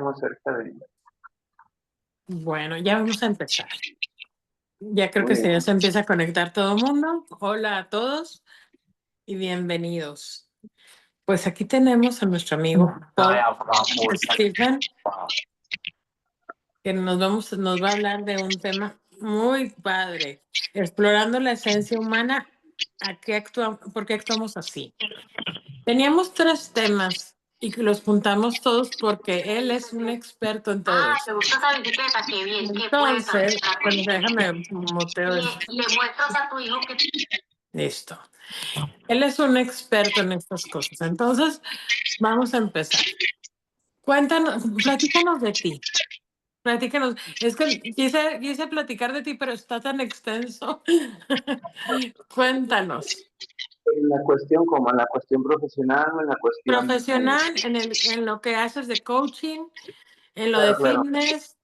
platiquemos acerca de ello. Bueno, ya vamos a empezar. Ya creo Muy que sí, ya bien. se empieza a conectar todo el mundo. Hola a todos y bienvenidos. Pues aquí tenemos a nuestro amigo Paul Stephen, que nos va a hablar de un tema muy padre, explorando la esencia humana, ¿por qué actuamos así? Teníamos 3 temas y que los juntamos todos porque él es un experto en todo eso. ¿Te gusta esa bicicleta? Qué bien, qué Entonces, bueno, déjame muteo esto. Le muestras a tu hijo que... Listo. Él es un experto en estas cosas. Entonces, vamos a empezar. Cuéntanos, platícanos de ti. Platícanos. Es que quise platicar de ti, pero está tan extenso. Cuéntanos. En la cuestión, como en la cuestión profesional o en la cuestión... Profesional, en lo que haces de coaching, en lo de Claro. fitness,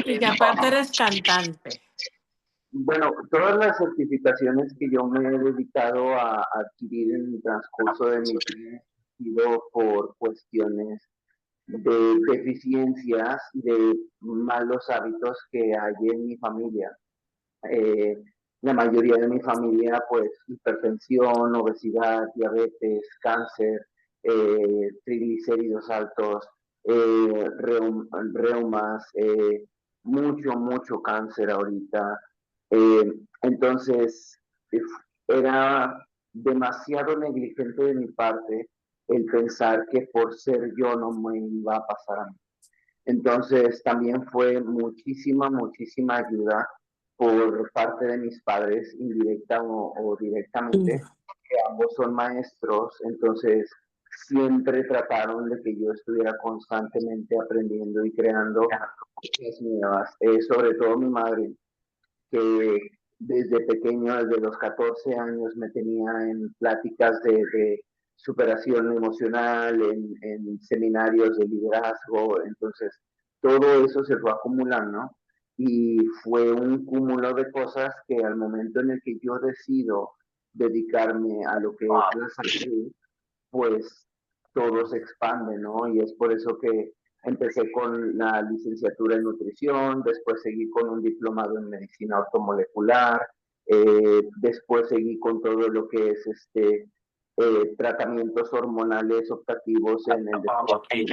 y que aparte eres cantante. Bueno, todas las certificaciones que yo me he dedicado a adquirir en el transcurso de mi vida han sido por cuestiones de deficiencias, de malos hábitos que hay en mi familia. La mayoría de mi familia, pues, hipertensión, obesidad, diabetes, cáncer, triglicéridos altos, reumas, mucho cáncer ahorita. Entonces, era demasiado negligente de mi parte el pensar que por ser yo no me iba a pasar a mí. Entonces, también fue muchísima ayuda por parte de mis padres, indirecta o directamente, que ambos son maestros, entonces siempre trataron de que yo estuviera constantemente aprendiendo y creando cosas nuevas, sobre todo mi madre, que desde pequeño, desde los 14 años, me tenía en pláticas de superación emocional, en seminarios de liderazgo, entonces todo eso se fue acumulando y fue un cúmulo de cosas que al momento en el que yo decido dedicarme a lo que es la salud, pues todo se expande, ¿no? Y es por eso que empecé con la licenciatura en nutrición, después seguí con un diplomado en medicina ortomolecular, después seguí con todo lo que es tratamientos hormonales optativos en el deporte.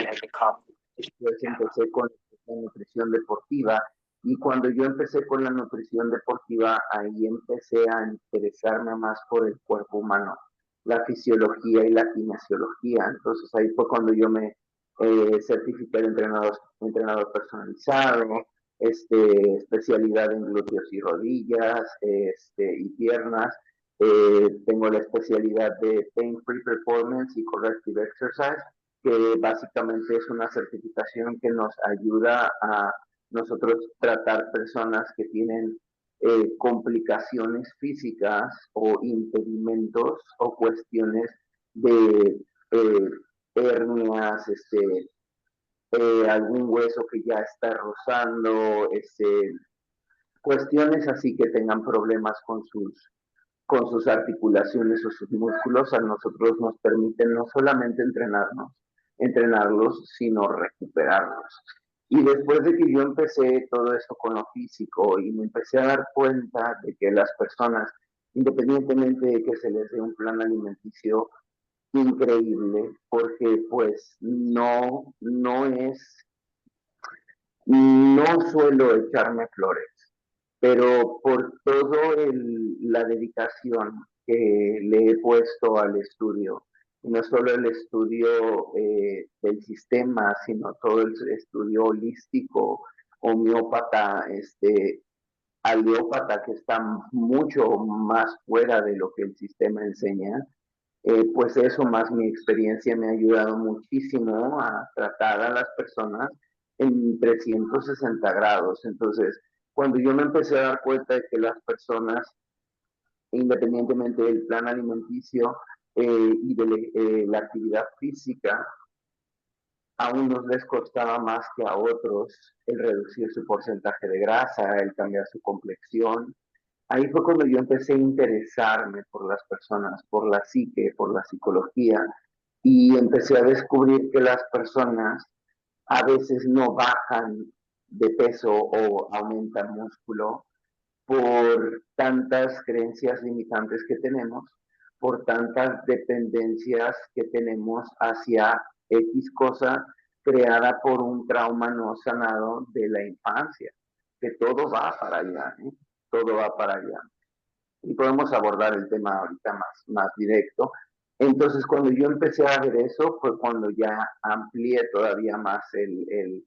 Después empecé con la nutrición deportiva y cuando yo empecé con la nutrición deportiva, ahí empecé a interesarme más por el cuerpo humano, la fisiología y la kinesiología. Entonces ahí fue cuando yo me certifiqué de entrenador personalizado, especialidad en glúteos y rodillas y piernas. Tengo la especialidad de Pain Free Performance y Corrective Exercise, que básicamente es una certificación que nos ayuda a nosotros tratar personas que tienen complicaciones físicas o impedimentos o cuestiones de hernias, algún hueso que ya está rozando, cuestiones así que tengan problemas con sus articulaciones o sus músculos, a nosotros nos permiten no solamente entrenarlos, sino recuperarlos. Y después de que yo empecé todo esto con lo físico y me empecé a dar cuenta de que las personas, independientemente de que se les dé un plan alimenticio increíble, porque pues no suelo echarme flores, pero por todo la dedicación que le he puesto al estudio, y no solo el estudio del sistema, sino todo el estudio holístico, homeópata, aleópata, que está mucho más fuera de lo que el sistema enseña, pues eso más mi experiencia me ha ayudado muchísimo a tratar a las personas en 360 grados. Entonces, cuando yo me empecé a dar cuenta de que las personas, independientemente del plan alimenticio y de la actividad física, a unos les costaba más que a otros el reducir su porcentaje de grasa, el cambiar su complexión. Ahí fue cuando yo empecé a interesarme por las personas, por la psique, por la psicología, y empecé a descubrir que las personas a veces no bajan de peso o aumentan músculo por tantas creencias limitantes que tenemos, por tantas dependencias que tenemos hacia X cosa creada por un trauma no sanado de la infancia, que todo va para allá, ¿eh? Todo va para allá. Y podemos abordar el tema ahorita más directo. Entonces, cuando yo empecé a ver eso, fue cuando ya amplié todavía más el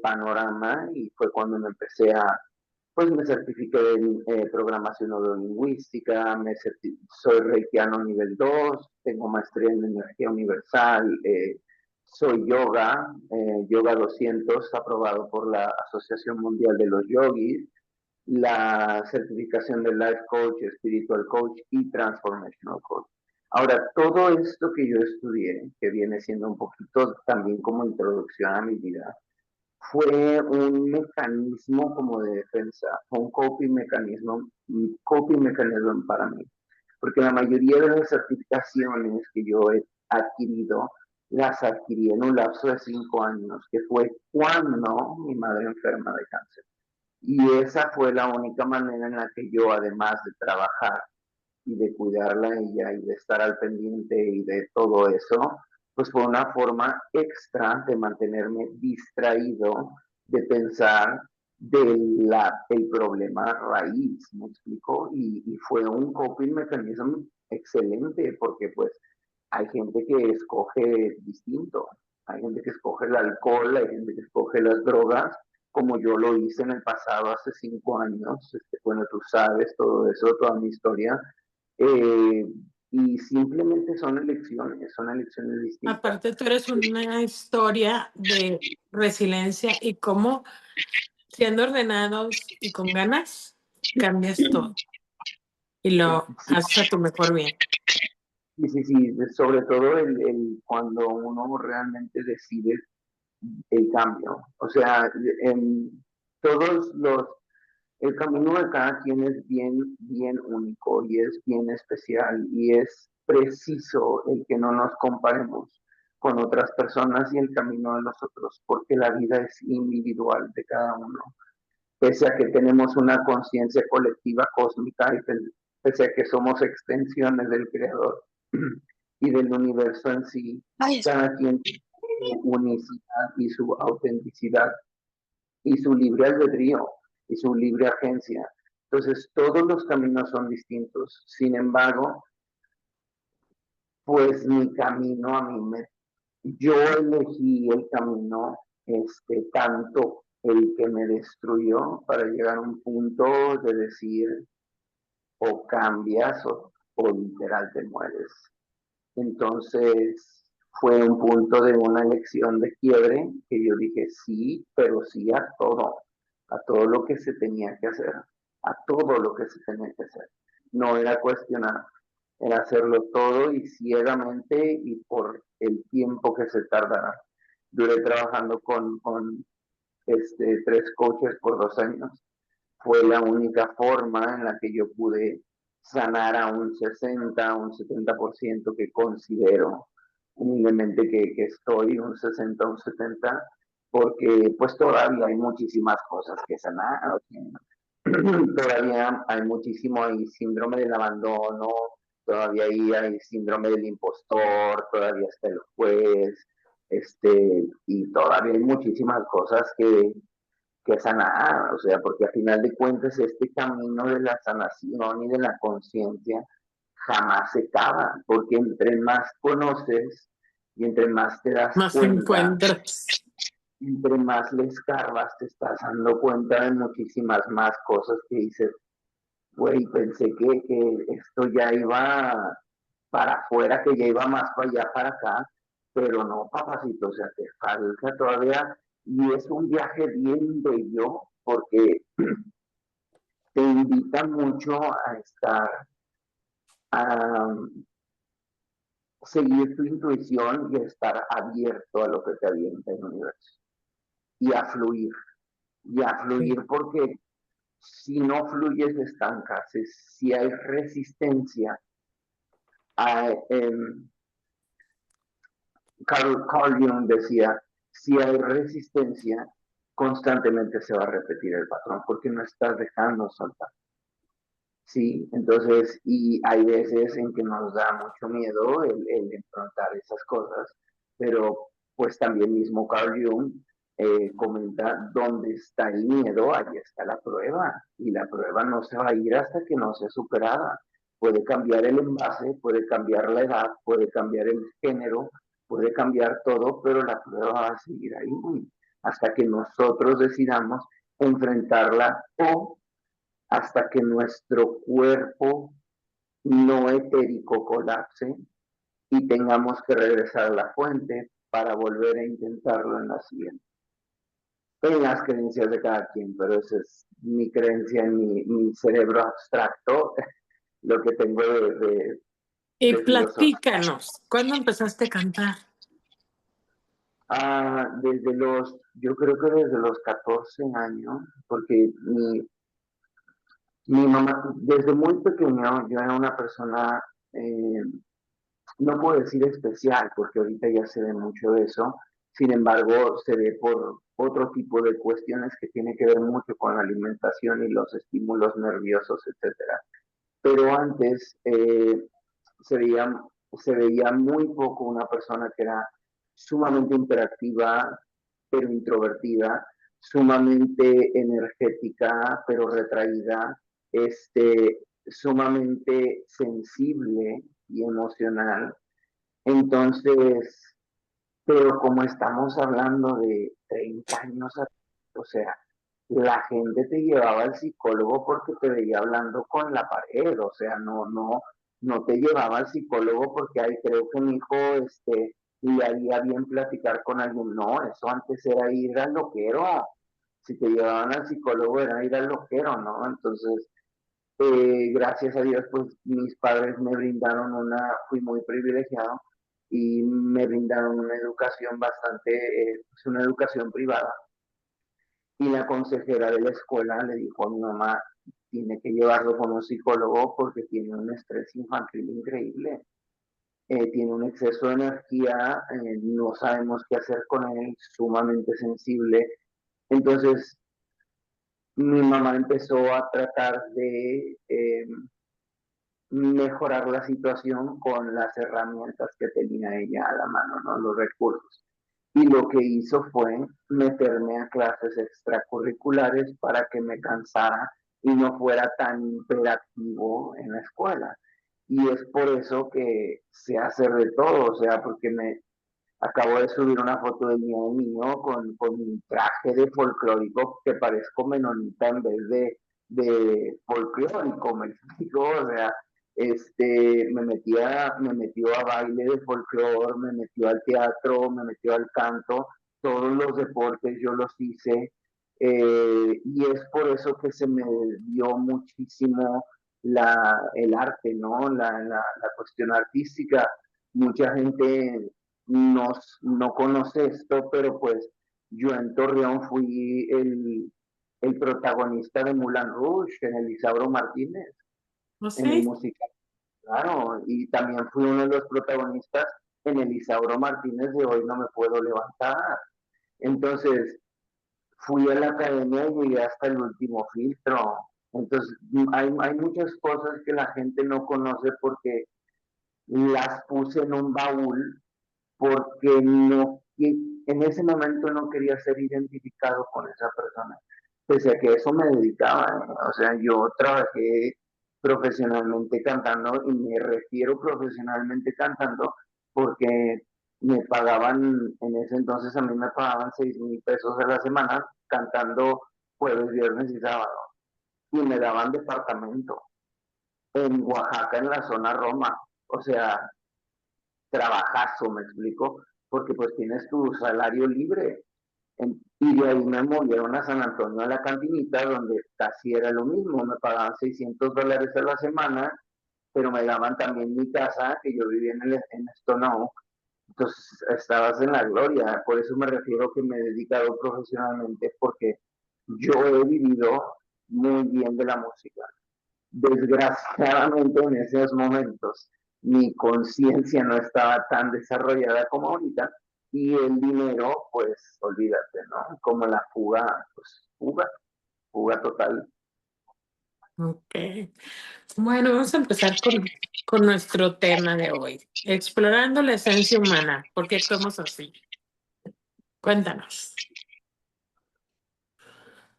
panorama y fue cuando me empecé pues me certifiqué en programación neurolingüística, soy reikiano nivel 2, tengo maestría en energía universal, soy yoga 200, aprobado por la Asociación Mundial de los Yogis, la certificación de Life Coach, Spiritual Coach y Transformational Coach. Ahora, todo esto que yo estudié, que viene siendo un poquito también como introducción a mi vida, fue un mecanismo como de defensa, fue un coping mecanismo para mí, porque la mayoría de las certificaciones que yo he adquirido, las adquirí en un lapso de 5 años, que fue cuando mi madre enferma de cáncer. Y esa fue la única manera en la que yo, además de trabajar y de cuidarla a ella y de estar al pendiente y de todo eso, pues fue una forma extra de mantenerme distraído, de pensar del el problema raíz, ¿me explico? Y fue un coping mecanismo excelente porque pues hay gente que escoge distinto, hay gente que escoge el alcohol, hay gente que escoge las drogas, como yo lo hice en el pasado hace 5 años, bueno, tú sabes todo eso, toda mi historia, eh, y simplemente son elecciones distintas. Aparte, tú eres una historia de resiliencia y cómo, siendo ordenados y con ganas, cambias todo y lo haces a tu mejor bien. Sí, sobre todo cuando uno realmente decide el cambio. O sea, en todos el camino de cada quien es bien único y es bien especial y es preciso el que no nos comparemos con otras personas y el camino de los otros, porque la vida es individual de cada uno. Pese a que tenemos una conciencia colectiva cósmica y pese a que somos extensiones del Creador y del universo en sí, cada quien tiene su unicidad y su autenticidad y su libre albedrío y su libre agencia. Entonces, todos los caminos son distintos. Sin embargo, pues mi camino yo elegí el camino, tanto el que me destruyó para llegar a un punto de decir o cambias o literal te mueres. Entonces fue un punto de una elección de quiebre que yo dije sí, pero sí a todo lo que se tenía que hacer, a todo lo que se tenía que hacer. No era cuestionar, era hacerlo todo y ciegamente y por el tiempo que se tardara. Duré trabajando con 3 coaches por 2 años. Fue la única forma en la que yo pude sanar a un 60, un 70% que considero humildemente que estoy, un 60, un 70, porque pues todavía hay muchísimas cosas que sanar, o sea, todavía hay muchísimo, hay síndrome del abandono, todavía hay síndrome del impostor, todavía está el juez, y todavía hay muchísimas cosas que sanar, o sea, porque a final de cuentas este camino de la sanación y de la conciencia jamás se acaba, porque entre más conoces y entre más te das Más cuenta, encuentros. entre más le escarbas, te estás dando cuenta de muchísimas más cosas que dices, güey, pensé que esto ya iba para afuera, que ya iba más para allá, para acá, pero no, papacito, o sea, te falta todavía, y es un viaje bien bello, porque te invita mucho a estar, a seguir tu intuición y a estar abierto a lo que te avienta el universo, y a fluir porque si no fluyes estancas, si hay resistencia, Carl Jung decía, si hay resistencia, constantemente se va a repetir el patrón porque no estás dejando soltar. Sí, entonces, y hay veces en que nos da mucho miedo el enfrentar esas cosas, pero pues también mismo Carl Jung comenta, dónde está el miedo, ahí está la prueba, y la prueba no se va a ir hasta que no sea superada. Puede cambiar el envase, puede cambiar la edad, puede cambiar el género, puede cambiar todo, pero la prueba va a seguir ahí hasta que nosotros decidamos enfrentarla o hasta que nuestro cuerpo no etérico colapse y tengamos que regresar a la fuente para volver a intentarlo en la siguiente. En las creencias de cada quien, pero esa es mi creencia en mi cerebro abstracto, lo que tengo Y de filosofía. platícanos, ¿cuándo empezaste a cantar? Yo creo que desde los 14 años, porque mi mamá, desde muy pequeño, yo era una persona, no puedo decir especial, porque ahorita ya se ve mucho de eso, sin embargo, se ve por otro tipo de cuestiones que tiene que ver mucho con la alimentación y los estímulos nerviosos, etcétera. Pero antes se veía, se veía muy poco una persona que era sumamente interactiva, pero introvertida, sumamente energética, pero retraída, sumamente sensible y emocional. Entonces, pero como estamos hablando de 30 años, o sea, la gente te llevaba al psicólogo porque te veía hablando con la pared, o sea, no te llevaba al psicólogo porque, ay, creo que mi hijo, le haría bien platicar con alguien. No, eso antes era ir al loquero. Si te llevaban al psicólogo era ir al loquero, ¿no? Entonces, gracias a Dios, pues mis padres me brindaron fui muy privilegiado y me brindaron una educación bastante, pues una educación privada. Y la consejera de la escuela le dijo a mi mamá, tiene que llevarlo con un psicólogo porque tiene un estrés infantil increíble, tiene un exceso de energía, no sabemos qué hacer con él, sumamente sensible. Entonces, mi mamá empezó a tratar de mejorar la situación con las herramientas que tenía ella a la mano, ¿no? Los recursos. Y lo que hizo fue meterme a clases extracurriculares para que me cansara y no fuera tan imperativo en la escuela. Y es por eso que se hace de todo, o sea, porque me acabo de subir una foto de niño con mi traje de folclórico que parezco menonita en vez de folclórico, me explico, o sea, me metió a baile de folclore, me metió al teatro, me metió al canto, todos los deportes yo los hice, y es por eso que se me dio muchísimo el arte, ¿no? La cuestión artística. Mucha gente no conoce esto, pero pues yo en Torreón fui el protagonista de Moulin Rouge en el Isauro Martínez, ¿No en el sé? musical, claro, y también fui uno de los protagonistas en el Isauro Martínez de Hoy No Me Puedo Levantar. Entonces, fui a la academia y llegué hasta el último filtro. Entonces, hay muchas cosas que la gente no conoce porque las puse en un baúl porque en ese momento no quería ser identificado con esa persona, pese a que eso me dedicaba, ¿eh? O sea, yo trabajé profesionalmente cantando y me refiero profesionalmente cantando porque me pagaban, en ese entonces a mí me pagaban 6,000 pesos a la semana cantando jueves, viernes y sábado y me daban departamento en Oaxaca, en la zona Roma, o sea, trabajazo, me explico, porque pues tienes tu salario libre. Y de ahí me movieron a San Antonio a la cantinita, donde casi era lo mismo, me pagaban $600 a la semana, pero me daban también mi casa, que yo vivía en Stone Oak, entonces estabas en la gloria, por eso me refiero que me he dedicado profesionalmente, porque yo he vivido muy bien de la música. Desgraciadamente en esos momentos mi conciencia no estaba tan desarrollada como ahorita, Y el dinero, pues olvídate, ¿no? Como la fuga, pues fuga total. Ok. Bueno, vamos a empezar con nuestro tema de hoy. Explorando la esencia humana. ¿Por qué actuamos así? Cuéntanos.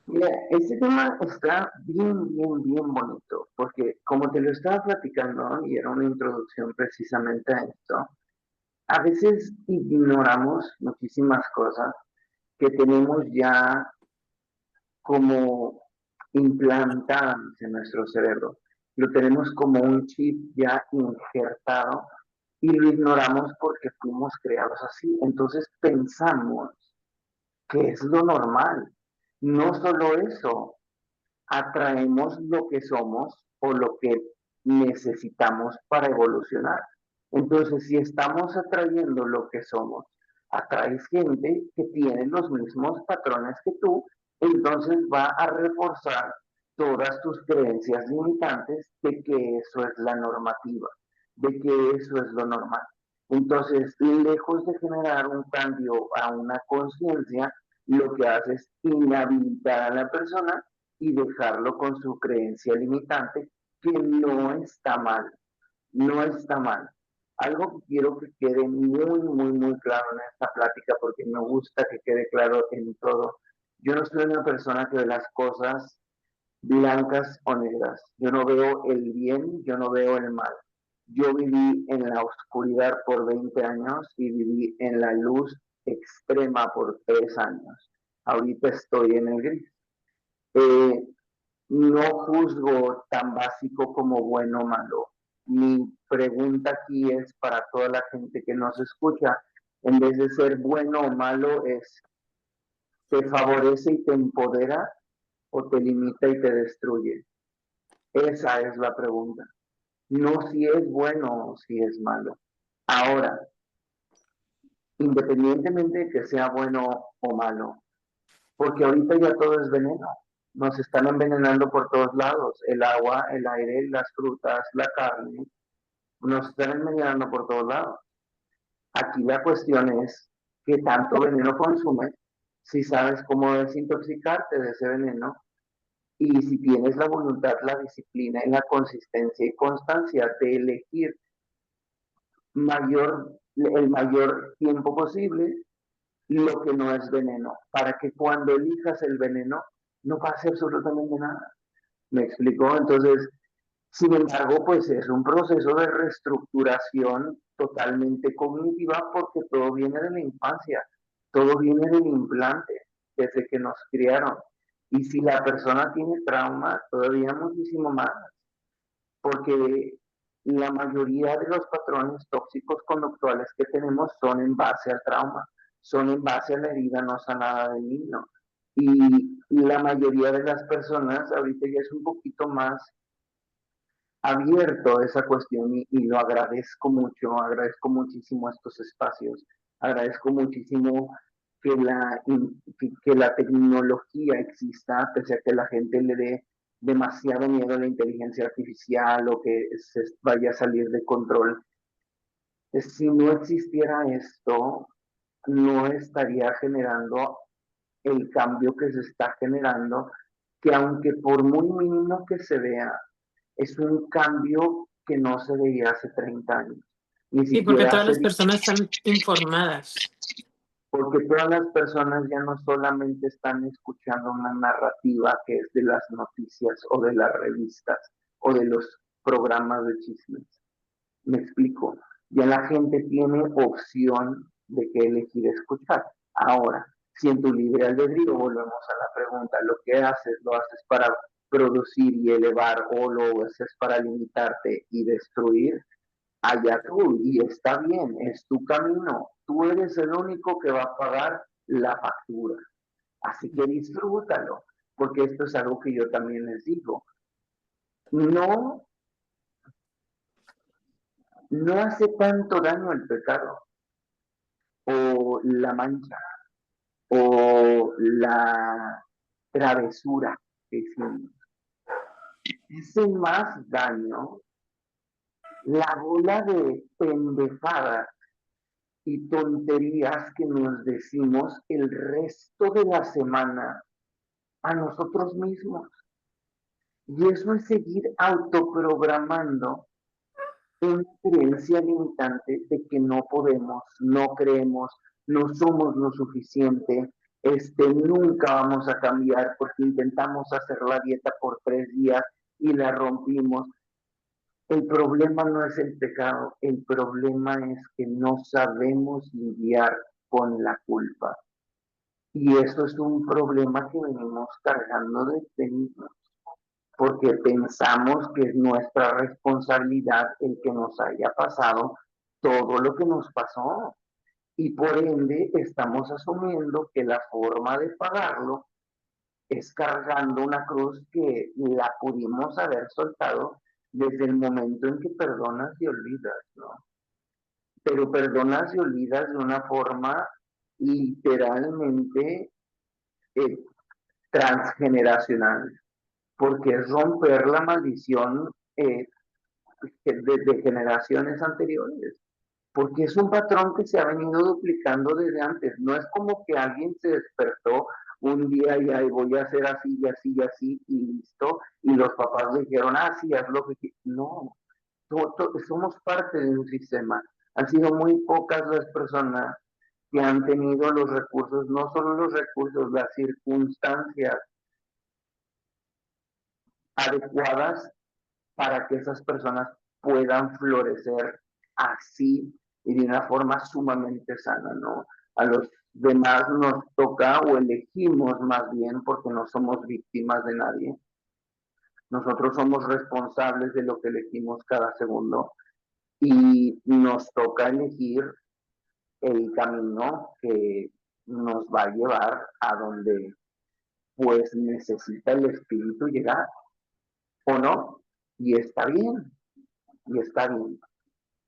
Mira, este tema está bien bonito, porque como te lo estaba platicando, y era una introducción precisamente a esto, a veces ignoramos muchísimas cosas que tenemos ya como implantadas en nuestro cerebro. Lo tenemos como un chip ya injertado y lo ignoramos porque fuimos creados así. Entonces pensamos que es lo normal. No solo eso, atraemos lo que somos o lo que necesitamos para evolucionar. Entonces, si estamos atrayendo lo que somos, atraes gente que tiene los mismos patrones que tú, entonces va a reforzar todas tus creencias limitantes de que eso es la normativa, de que eso es lo normal. Entonces, lejos de generar un cambio a una conciencia, lo que hace es inhabilitar a la persona y dejarlo con su creencia limitante, que no está mal, no está mal. Algo que quiero que quede muy claro en esta plática, porque me gusta que quede claro en todo. Yo no soy una persona que ve las cosas blancas o negras. Yo no veo el bien, yo no veo el mal. Yo viví en la oscuridad por 20 años y viví en la luz extrema por 3 años. Ahorita estoy en el gris. Eh, no juzgo tan básico como bueno o malo. Mi pregunta aquí es para toda la gente que nos escucha, en vez de ser bueno o malo, es ¿te favorece y te empodera o te limita y te destruye? Esa es la pregunta. No si es bueno o si es malo. Ahora, independientemente de que sea bueno o malo, porque ahorita ya todo es veneno. Nos están envenenando por todos lados, el agua, el aire, las frutas, la carne, nos están envenenando por todos lados. Aquí la cuestión es qué tanto veneno consumes, si sabes cómo desintoxicarte de ese veneno y si tienes la voluntad, la disciplina y la consistencia y constancia de elegir el mayor tiempo posible lo que no es veneno, para que cuando elijas el veneno no pase absolutamente nada. ¿Me explicó? Entonces, sin embargo, pues es un proceso de reestructuración totalmente cognitiva porque todo viene de la infancia, todo viene del implante, desde que nos criaron. Y si la persona tiene trauma, todavía muchísimo más, porque la mayoría de los patrones tóxicos conductuales que tenemos son en base al trauma, son en base a la herida no sanada del niño. Y la mayoría de las personas ahorita ya es un poquito más abierto a esa cuestión y lo agradezco muchísimo estos espacios, agradezco muchísimo que la tecnología exista, pese a que la gente le dé demasiado miedo a la inteligencia artificial o que se vaya a salir de control. Si no existiera esto, no estaría generando el cambio que se está generando, que aunque por muy mínimo que se vea, es un cambio que no se veía hace 30 años, ni Sí, porque siquiera todas hace las 10, personas están informadas. porque todas las personas ya no solamente están escuchando una narrativa que es de las noticias o de las revistas o de los programas de chismes. Me explico, ya la gente tiene opción de qué elegir escuchar. Ahora, si en tu libre albedrío, volvemos a la pregunta, lo que haces, lo haces para producir y elevar o lo haces para limitarte y destruir, allá tú, y está bien, es tu camino, tú eres el único que va a pagar la factura, así que disfrútalo, porque esto es algo que yo también les digo, no, no hace tanto daño el pecado, o la mancha, o la travesura que hicimos. Hace más daño la bola de pendejadas y tonterías que nos decimos el resto de la semana a nosotros mismos. Y eso es seguir autoprogramando una creencia limitante de que no podemos, no creemos, no somos lo suficiente, nunca vamos a cambiar porque intentamos hacer la dieta por 3 días y la rompimos. El problema no es el pecado, el problema es que no sabemos lidiar con la culpa. Y eso es un problema que venimos cargando desde niños, porque pensamos que es nuestra responsabilidad el que nos haya pasado todo lo que nos pasó. Y por ende estamos asumiendo que la forma de pagarlo es cargando una cruz que la pudimos haber soltado desde el momento en que perdonas y olvidas, ¿no? Pero perdonas y olvidas de una forma literalmente eh, transgeneracional, porque es romper la maldición de generaciones anteriores, porque es un patrón que se ha venido duplicando desde antes. No es como que alguien se despertó un día y ahí voy a hacer así y así y así y listo, y los papás le dijeron, sí, haz lo que quieras. No, somos parte de un sistema. Han sido muy pocas las personas que han tenido los recursos, no solo los recursos, las circunstancias adecuadas para que esas personas puedan florecer así y de una forma sumamente sana, ¿no? A los demás nos toca o elegimos más bien porque no somos víctimas de nadie. Nosotros somos responsables de lo que elegimos cada segundo y nos toca elegir el camino que nos va a llevar a donde pues necesita el espíritu llegar o no, y está bien, y está bien.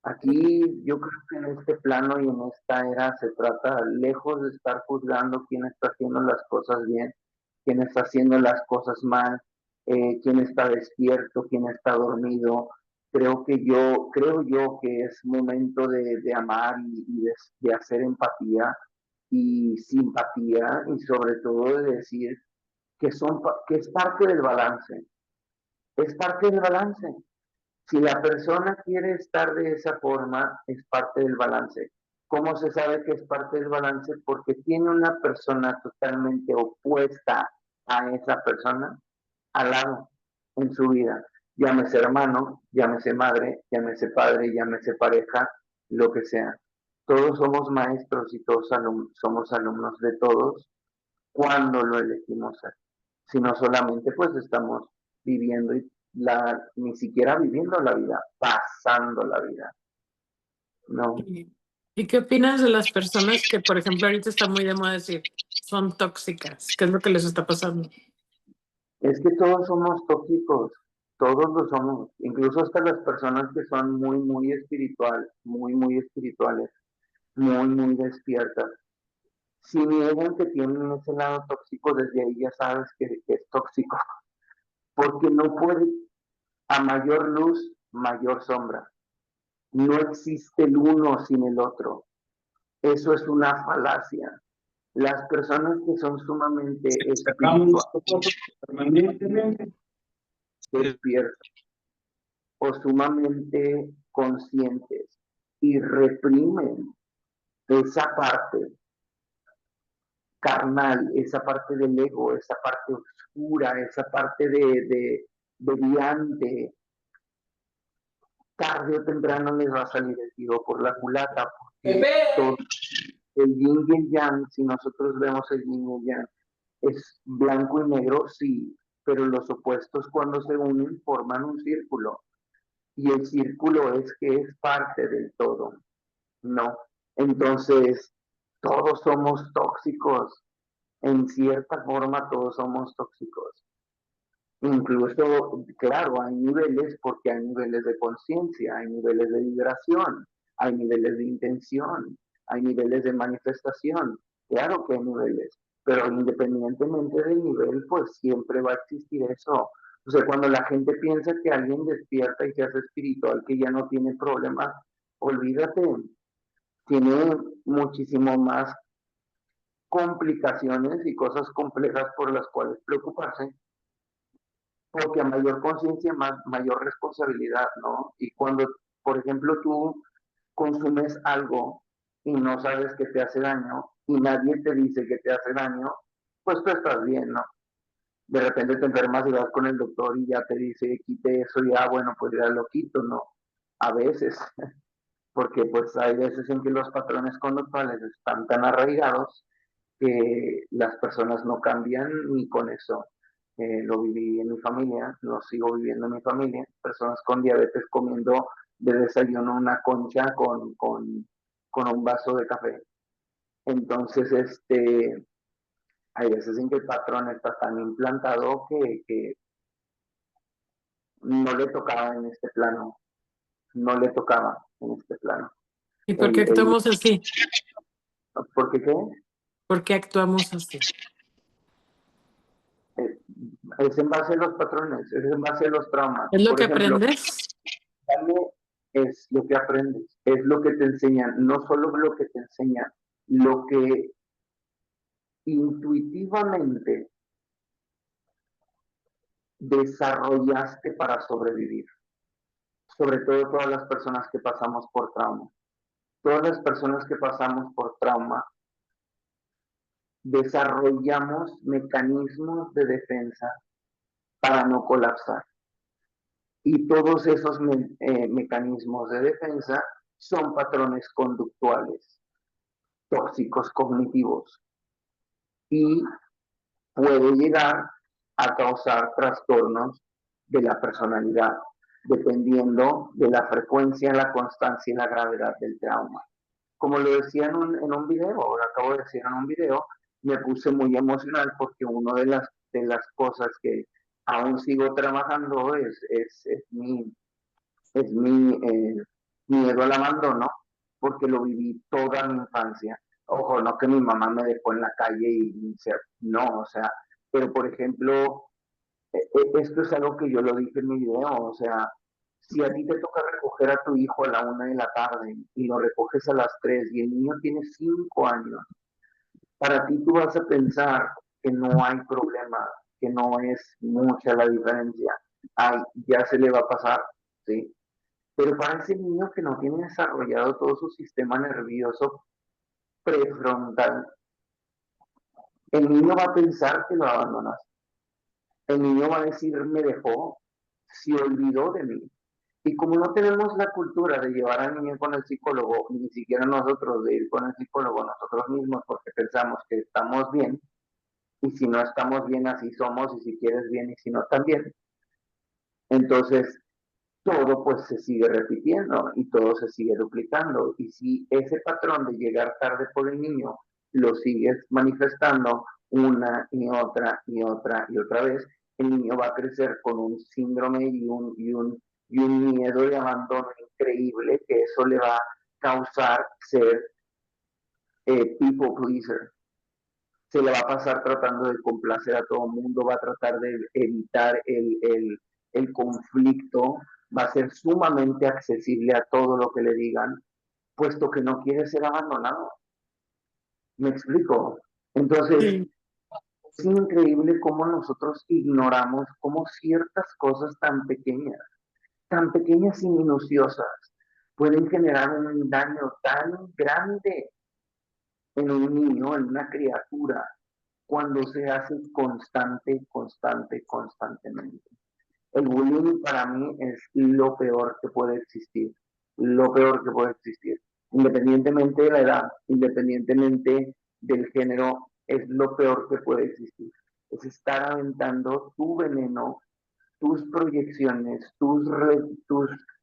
Aquí yo creo que en este plano y en esta era se trata, lejos de estar juzgando quién está haciendo las cosas bien, quién está haciendo las cosas mal, quién está despierto, quién está dormido. Creo yo que es momento de amar y de hacer empatía y simpatía y sobre todo de decir que es parte del balance, es parte del balance. Si la persona quiere estar de esa forma, es parte del balance. ¿Cómo se sabe que es parte del balance? Porque tiene una persona totalmente opuesta a esa persona al lado en su vida. Llámese hermano, llámese madre, llámese padre, llámese pareja, lo que sea. Todos somos maestros y todos somos alumnos de todos cuando lo elegimos ser. Si no solamente pues estamos viviendo ni siquiera viviendo la vida, pasando la vida, ¿no? ¿Y qué opinas de las personas que, por ejemplo, ahorita está muy de moda decir, son tóxicas? ¿Qué es lo que les está pasando? Es que todos somos tóxicos, todos lo somos, incluso hasta las personas que son muy, muy muy espirituales, muy despiertas. Si niegan que tienen ese lado tóxico, desde ahí ya sabes que es tóxico, porque no puede, a mayor luz, mayor sombra. No existe el uno sin el otro. Eso es una falacia. Las personas que son sumamente espirituales, permanentemente despiertas o sumamente conscientes y reprimen esa parte carnal, esa parte del ego, esa parte oscura, esa parte de deviante, tarde o temprano les va a salir el tiro por la culata, porque todo, el yin y el yang, si nosotros vemos el yin y el yang, es blanco y negro, sí, pero los opuestos cuando se unen forman un círculo, y el círculo es que es parte del todo, ¿no? Entonces, todos somos tóxicos, en cierta forma todos somos tóxicos. Incluso, claro, hay niveles porque hay niveles de conciencia, hay niveles de vibración, hay niveles de intención, hay niveles de manifestación. Claro que hay niveles, pero independientemente del nivel, pues siempre va a existir eso. O sea, cuando la gente piensa que alguien despierta y se hace espiritual, que ya no tiene problemas, olvídate. tiene muchísimo más complicaciones y cosas complejas por las cuales preocuparse, porque a mayor conciencia, mayor responsabilidad, ¿no? Y cuando, por ejemplo, tú consumes algo y no sabes que te hace daño y nadie te dice que te hace daño, pues tú estás bien, ¿no? De repente te enfermas y vas con el doctor y ya te dice, quite eso y bueno, pues ya lo quito, ¿no? A veces, porque pues hay veces en que los patrones conductuales están tan arraigados que las personas no cambian ni con eso. Lo viví en mi familia, lo sigo viviendo en mi familia, personas con diabetes comiendo de desayuno una concha con un vaso de café. Entonces, hay veces en que el patrón está tan implantado que no le tocaba en este plano, no le tocaba en este plano. ¿Y por qué actuamos así? ¿Por qué qué? ¿Por qué actuamos así? Es en base a los patrones, es en base a los traumas. ¿Es lo Por que ejemplo, aprendes? es lo que aprendes, es lo que te enseñan, no solo lo que te enseñan, lo que intuitivamente desarrollaste para sobrevivir. Sobre todo todas las personas que pasamos por trauma. Todas las personas que pasamos por trauma desarrollamos mecanismos de defensa para no colapsar. Y todos esos mecanismos de defensa son patrones conductuales, tóxicos cognitivos, y puede llegar a causar trastornos de la personalidad, dependiendo de la frecuencia, la constancia y la gravedad del trauma. Como lo decía en un video, ahora acabo de decir en un video, me puse muy emocional porque una de las cosas que aún sigo trabajando es mi miedo al abandono, porque lo viví toda mi infancia. Ojo, no que mi mamá me dejó en la calle no, o sea, pero por ejemplo, esto es algo que yo lo dije en mi video, o sea, si a ti te toca recoger a tu hijo a la 1 de la tarde y lo recoges a las 3 y el niño tiene 5 años, para ti tú vas a pensar que no hay problema, que no es mucha la diferencia. Ay, ya se le va a pasar, ¿sí? Pero para ese niño que no tiene desarrollado todo su sistema nervioso prefrontal, el niño va a pensar que lo abandonas. El niño va a decir, me dejó, se olvidó de mí. Y como no tenemos la cultura de llevar al niño con el psicólogo, ni siquiera nosotros de ir con el psicólogo nosotros mismos, porque pensamos que estamos bien, y si no estamos bien, así somos, y si quieres bien, y si no, también. Entonces, todo pues se sigue repitiendo y todo se sigue duplicando. Y si ese patrón de llegar tarde por el niño lo sigues manifestando una y otra y otra y otra vez, el niño va a crecer con un síndrome y un miedo de abandono increíble, que eso le va a causar ser people pleaser. Se le va a pasar tratando de complacer a todo el mundo, va a tratar de evitar el conflicto, va a ser sumamente accesible a todo lo que le digan, puesto que no quiere ser abandonado. ¿Me explico? Entonces, Sí. es increíble cómo nosotros ignoramos cómo ciertas cosas tan pequeñas y minuciosas, pueden generar un daño tan grande en un niño, en una criatura, cuando se hace constantemente. El bullying para mí es lo peor que puede existir, lo peor que puede existir. Independientemente de la edad, independientemente del género, es lo peor que puede existir. Es estar aventando tu veneno, tus proyecciones, tus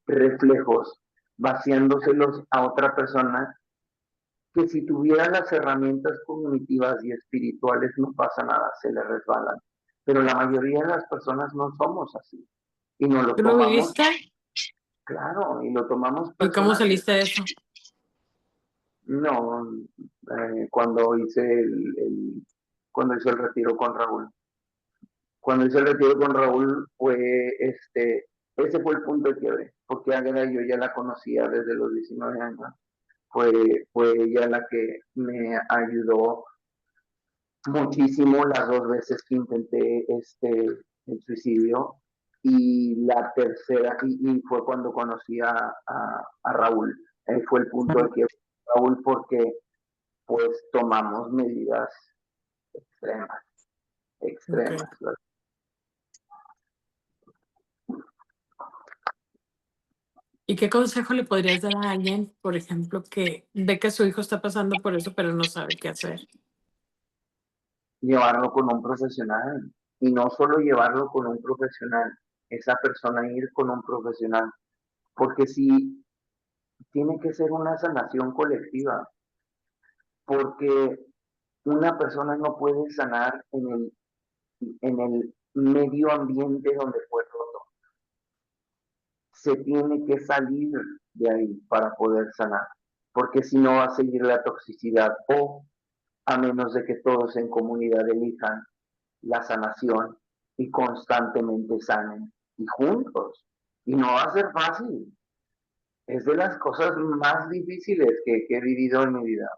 reflejos, vaciándoselos a otra persona que si tuviera las herramientas cognitivas y espirituales no pasa nada, se le resbalan. Pero la mayoría de las personas no somos así. Y no lo ¿Tú lo tomamos, viviste? claro, y lo tomamos ¿Y cómo personal. saliste de eso? No, cuando cuando hice el retiro con Raúl. Cuando hice el retiro con Raúl ese fue el punto de quiebre, porque Águeda yo ya la conocía desde los 19 años. fue ella la que me ayudó muchísimo las 2 veces que intenté el suicidio, y la tercera, y fue cuando conocí a Raúl. Fue el punto de que Raúl, porque pues tomamos medidas extremas, extremas. Ok. ¿Y qué consejo le podrías dar a alguien, por ejemplo, que ve que su hijo está pasando por eso, pero no sabe qué hacer? Llevarlo con un profesional, y no solo llevarlo con un profesional, esa persona ir con un profesional, porque si tiene que ser una sanación colectiva, porque una persona no puede sanar en el medio ambiente donde fue roto. Se tiene que salir de ahí para poder sanar, porque si no va a seguir la toxicidad, o a menos de que todos en comunidad elijan la sanación y constantemente sanen y juntos. Y no va a ser fácil. Es de las cosas más difíciles que he vivido en mi vida.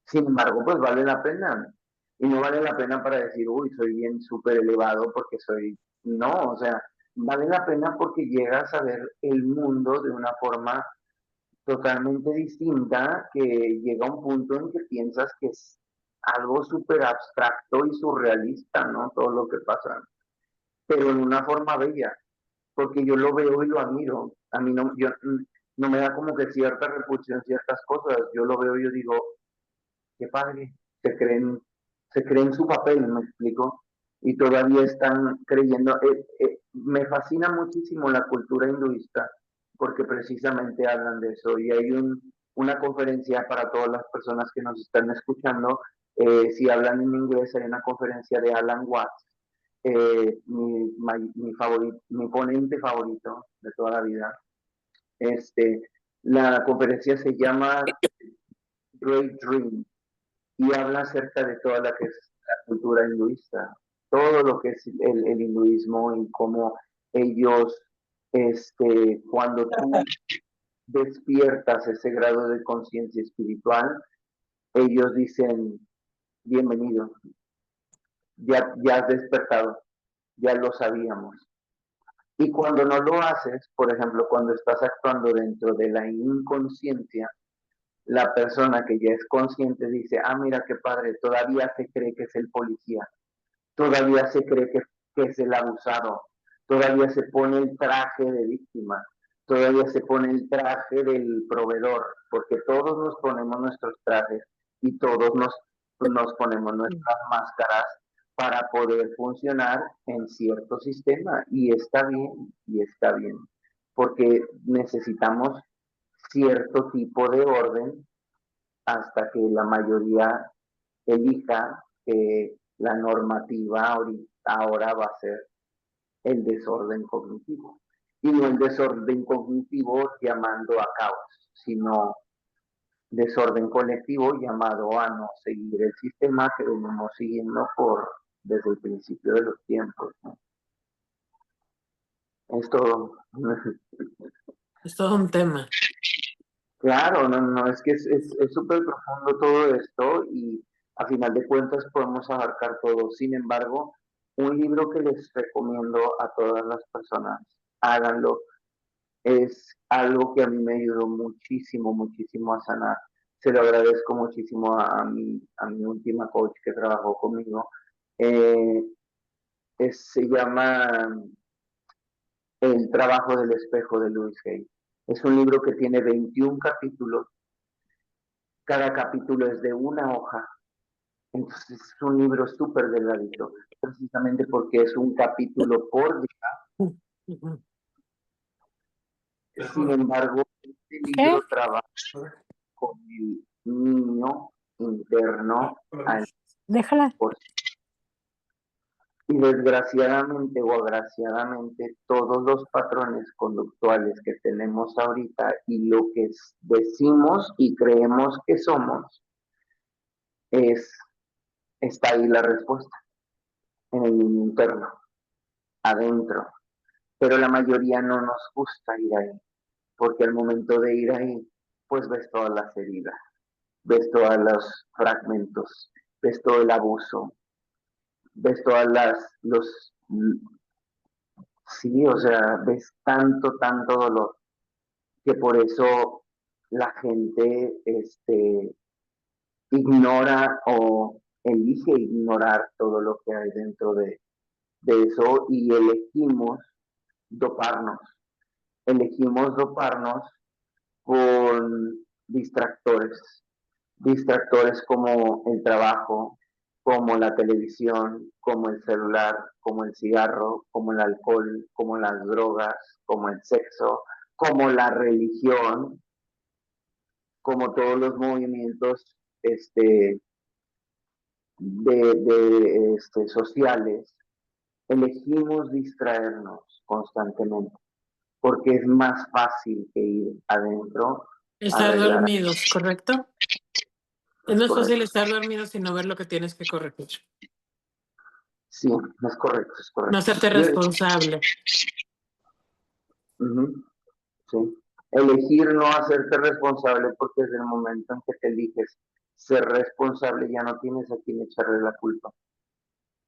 Sin embargo, pues vale la pena. Y no vale la pena para decir, uy, soy bien súper elevado porque soy... No, o sea, vale la pena porque llegas a ver el mundo de una forma totalmente distinta, que llega a un punto en que piensas que es algo súper abstracto y surrealista, ¿no? Todo lo que pasa, pero en una forma bella, porque yo lo veo y lo admiro. A mí no, no me da como que cierta repulsión ciertas cosas. Yo lo veo y yo digo, qué padre, se creen su papel, me explico, y todavía están creyendo. Me fascina muchísimo la cultura hinduista, porque precisamente hablan de eso, y hay una conferencia para todas las personas que nos están escuchando. Si hablan en inglés, hay una conferencia de Alan Watts, mi ponente favorito de toda la vida. La conferencia se llama Great Dream, y habla acerca de toda la que es la cultura hinduista, todo lo que es el hinduismo, y cómo ellos, cuando tú despiertas ese grado de conciencia espiritual, ellos dicen, bienvenido, ya has despertado, ya lo sabíamos. Y cuando no lo haces, por ejemplo, cuando estás actuando dentro de la inconsciencia, la persona que ya es consciente dice, ah, mira qué padre, todavía se cree que es el policía, todavía se cree que es el abusado, todavía se pone el traje de víctima, todavía se pone el traje del proveedor, porque todos nos ponemos nuestros trajes y todos nos ponemos nuestras máscaras para poder funcionar en cierto sistema, y está bien, porque necesitamos cierto tipo de orden hasta que la mayoría elija que la normativa ahora va a ser el desorden cognitivo. Y no el desorden cognitivo llamando a caos, sino desorden colectivo llamado a no seguir el sistema que venimos siguiendo desde el principio de los tiempos, ¿no? Es todo. Es todo un tema. Claro, no, es que es súper profundo todo esto, y a final de cuentas podemos abarcar todo. Sin embargo, un libro que les recomiendo a todas las personas, háganlo, es algo que a mí me ayudó muchísimo, muchísimo a sanar. Se lo agradezco muchísimo a mi última coach que trabajó conmigo. Se llama El trabajo del espejo, de Louise Hay. Es un libro que tiene 21 capítulos. Cada capítulo es de una hoja, entonces es un libro súper delgadito, precisamente porque es un capítulo por día. Sin embargo, este libro trabaja con el niño interno al Déjala. Y desgraciadamente o agraciadamente, todos los patrones conductuales que tenemos ahorita y lo que decimos y creemos que somos, está ahí la respuesta, en el interno, adentro. Pero la mayoría no nos gusta ir ahí, porque al momento de ir ahí pues ves todas las heridas, ves todos los fragmentos, ves todo el abuso, ves todas sí, o sea, ves tanto dolor, que por eso la gente, ignora o elige ignorar todo lo que hay dentro de eso y doparnos, elegimos doparnos con distractores, distractores como el trabajo, como la televisión, como el celular, como el cigarro, como el alcohol, como las drogas, como el sexo, como la religión, como todos los movimientos sociales. Elegimos distraernos constantemente porque es más fácil que ir adentro a Estar arreglar. dormidos, ¿correcto? Es más fácil estar dormidos y no ver lo que tienes que corregir. Sí, es correcto, es correcto. No hacerte responsable. Sí. Elegir no hacerte responsable porque desde el momento en que te eliges ser responsable ya no tienes a quien echarle la culpa.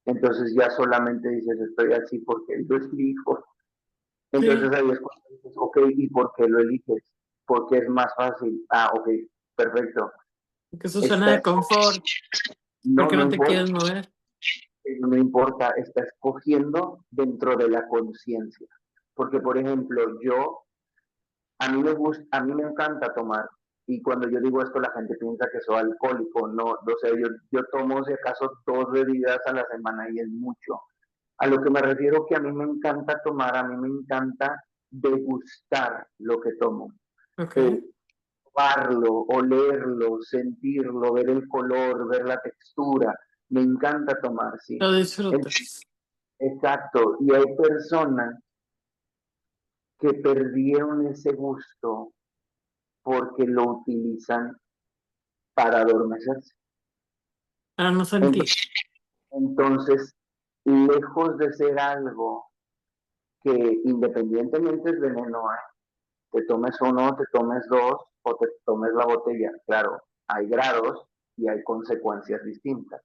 Entonces ya solamente dices, estoy así porque lo elijo. Entonces ahí es cuando dices, ok, ¿y por qué lo eliges? Porque es más fácil. Ah, ok, perfecto. Que es su zona de confort. ¿Por qué no te quieres mover? No importa, está escogiendo dentro de la conciencia. Porque, por ejemplo, a mí me encanta tomar. Y cuando yo digo esto, la gente piensa que soy alcohólico. No, o sea, yo tomo, si acaso, 2 bebidas a la semana y es mucho. A lo que me refiero que a mí me encanta tomar, a mí me encanta degustar lo que tomo. Okay. Probarlo, olerlo, sentirlo, ver el color, ver la textura. Me encanta tomar, sí. Lo disfrutas. Exacto. Y hay personas que perdieron ese gusto porque lo utilizan para adormecerse. Para no sentir. Entonces, lejos de ser algo que independientemente es veneno, te tomes uno, te tomes dos o te tomes la botella, claro, hay grados y hay consecuencias distintas.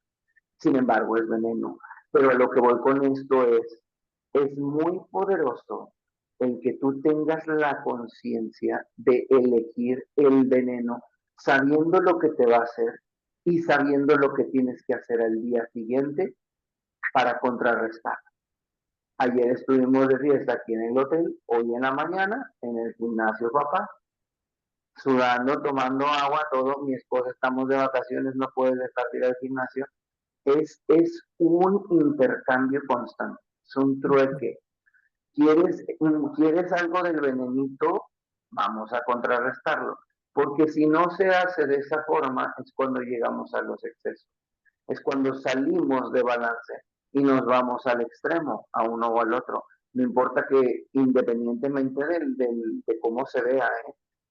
Sin embargo, es veneno. Pero a lo que voy con esto es muy poderoso el que tú tengas la conciencia de elegir el veneno sabiendo lo que te va a hacer y sabiendo lo que tienes que hacer al día siguiente para contrarrestar. Ayer estuvimos de fiesta aquí en el hotel, hoy en la mañana en el gimnasio papá, sudando, tomando agua, todo, mi esposa estamos de vacaciones, no puede dejar de ir al gimnasio. Es un intercambio constante, es un trueque. ¿Quieres algo del venenito? Vamos a contrarrestarlo. Porque si no se hace de esa forma, es cuando llegamos a los excesos. Es cuando salimos de balance y nos vamos al extremo, a uno o al otro. No importa que independientemente de cómo se vea,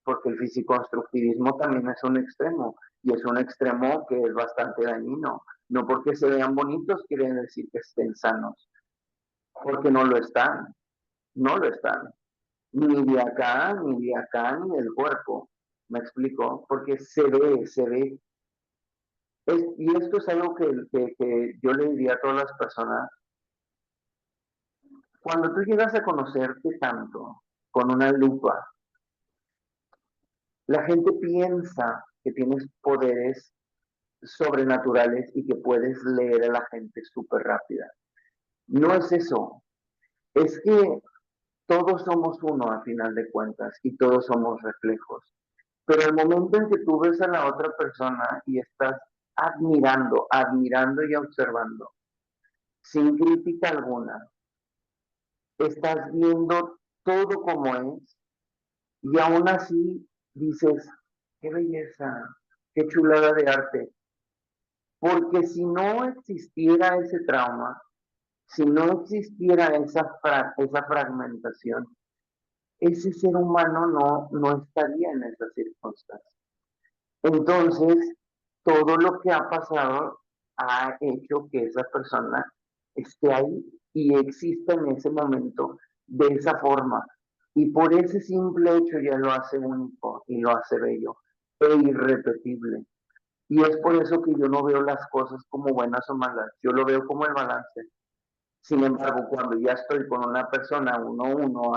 porque el fisicoconstructivismo también es un extremo y es un extremo que es bastante dañino. No porque se vean bonitos quiere decir que estén sanos, porque no lo están, no lo están. Ni de acá, ni de acá, ni del cuerpo. ¿Me explico? Porque se ve, se ve. Y esto es algo que yo le diría a todas las personas. Cuando tú llegas a conocerte tanto con una lupa, la gente piensa que tienes poderes sobrenaturales y que puedes leer a la gente súper rápida. No es eso. Es que todos somos uno a final de cuentas y todos somos reflejos. Pero el momento en que tú ves a la otra persona y estás admirando y observando, sin crítica alguna, estás viendo todo como es y aún así dices, qué belleza, qué chulada de arte. Porque si no existiera ese trauma, si no existiera esa fragmentación, ese ser humano no estaría en esas circunstancias. Entonces, todo lo que ha pasado ha hecho que esa persona esté ahí y exista en ese momento de esa forma. Y por ese simple hecho ya lo hace único y lo hace bello e irrepetible. Y es por eso que yo no veo las cosas como buenas o malas, yo lo veo como el balance. Sin embargo, cuando ya estoy con una persona uno a uno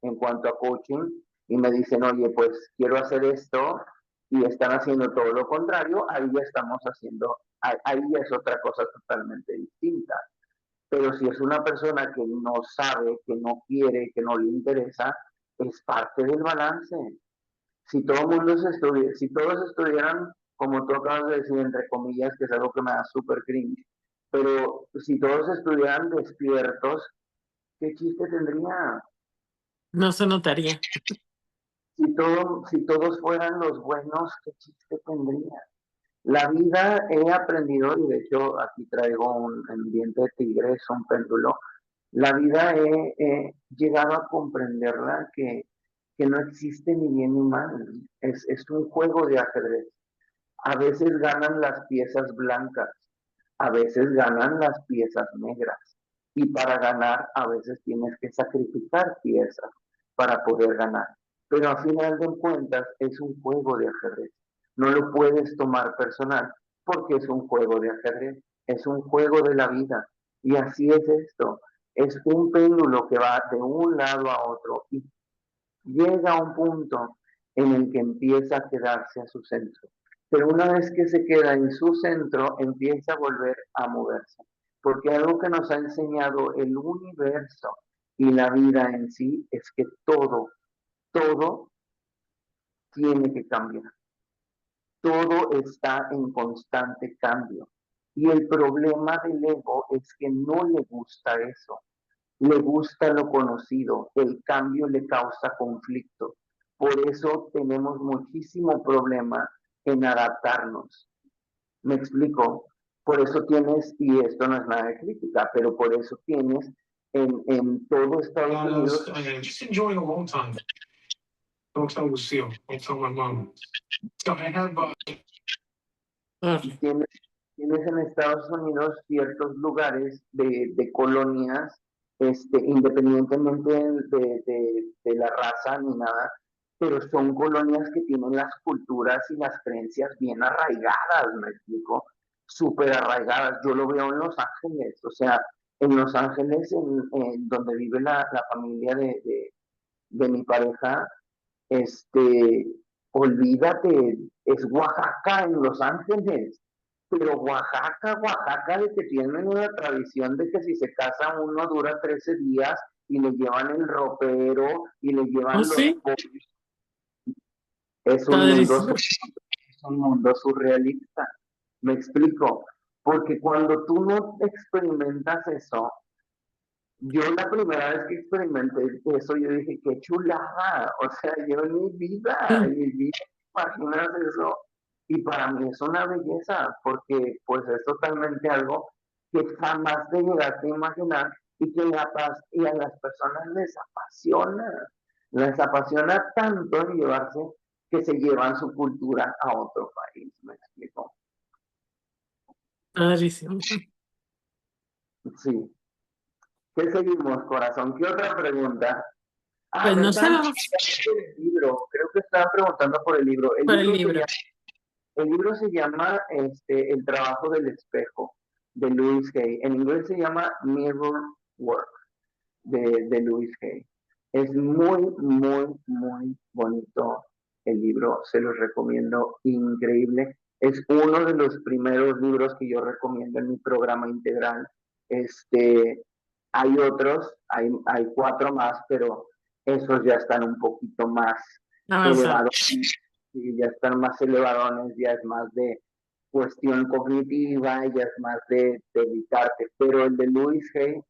en cuanto a coaching y me dicen, oye, pues quiero hacer esto y están haciendo todo lo contrario, ahí ya estamos haciendo, ahí ya es otra cosa totalmente distinta. Pero si es una persona que no sabe, que no quiere, que no le interesa, es parte del balance. Si todo el mundo si todos estuvieran, como tú acabas de decir, entre comillas, que es algo que me da súper cringe, pero si todos estuvieran despiertos, ¿qué chiste tendría? No se notaría. Si todos fueran los buenos, ¿qué chiste tendría? La vida he aprendido, y de hecho aquí traigo un diente de tigre, es un péndulo. La vida he llegado a comprenderla que no existe ni bien ni mal, es un juego de ajedrez. A veces ganan las piezas blancas, a veces ganan las piezas negras. Y para ganar a veces tienes que sacrificar piezas para poder ganar. Pero a final de cuentas es un juego de ajedrez. No lo puedes tomar personal porque es un juego de ajedrez, es un juego de la vida. Y así es esto. Es un péndulo que va de un lado a otro y llega a un punto en el que empieza a quedarse a su centro. Pero una vez que se queda en su centro, empieza a volver a moverse. Porque algo que nos ha enseñado el universo y la vida en sí es que todo tiene que cambiar. Todo está en constante cambio. Y el problema del ego es que no le gusta eso. Le gusta lo conocido, el cambio le causa conflicto. Por eso tenemos muchísimo problema en adaptarnos. ¿Me explico? Por eso tienes, y esto no es nada de crítica, pero por eso tienes en todo Estados Unidos. Just enjoying alone time. Don't tell Lucille. Don't tell my mom. So I have Tienes, tienes en Estados Unidos ciertos lugares de colonias, independientemente de la raza ni nada, pero son colonias que tienen las culturas y las creencias bien arraigadas, me explico, súper arraigadas. Yo lo veo en Los Ángeles, o sea, en Los Ángeles, en donde vive la familia de mi pareja, este, olvídate, es Oaxaca en Los Ángeles, pero Oaxaca, de que tienen una tradición de que si se casa uno dura 13 días y le llevan el ropero y le llevan ¿Oh, los sí? pollos. Es Padrísimo. es un mundo surrealista. Me explico, porque cuando tú no experimentas eso, yo la primera vez que experimenté eso, yo dije, qué chulada, o sea, yo en mi vida imaginas eso, y para mí es una belleza, porque pues es totalmente algo que jamás te llegaste a imaginar y que y a las personas les apasiona tanto llevarse que se llevan su cultura a otro país, ¿me explico? Padrísimo. Sí. ¿Qué seguimos, corazón? ¿Qué otra pregunta? Pues Me no están sabemos preguntando por el libro. Creo que estaban preguntando por el libro. por el libro. El libro se llama El trabajo del espejo, de Louise Hay. En inglés se llama Mirror Work, de Louise Hay. Es muy, muy, muy bonito el libro. Se los recomiendo, increíble. Es uno de los primeros libros que yo recomiendo en mi programa integral. Hay otros, hay 4 más, pero esos ya están un poquito más Avanzado. elevados, y ya están más elevadones, ya es más de cuestión cognitiva, ya es más de dedicarte. Pero el de Louis Hay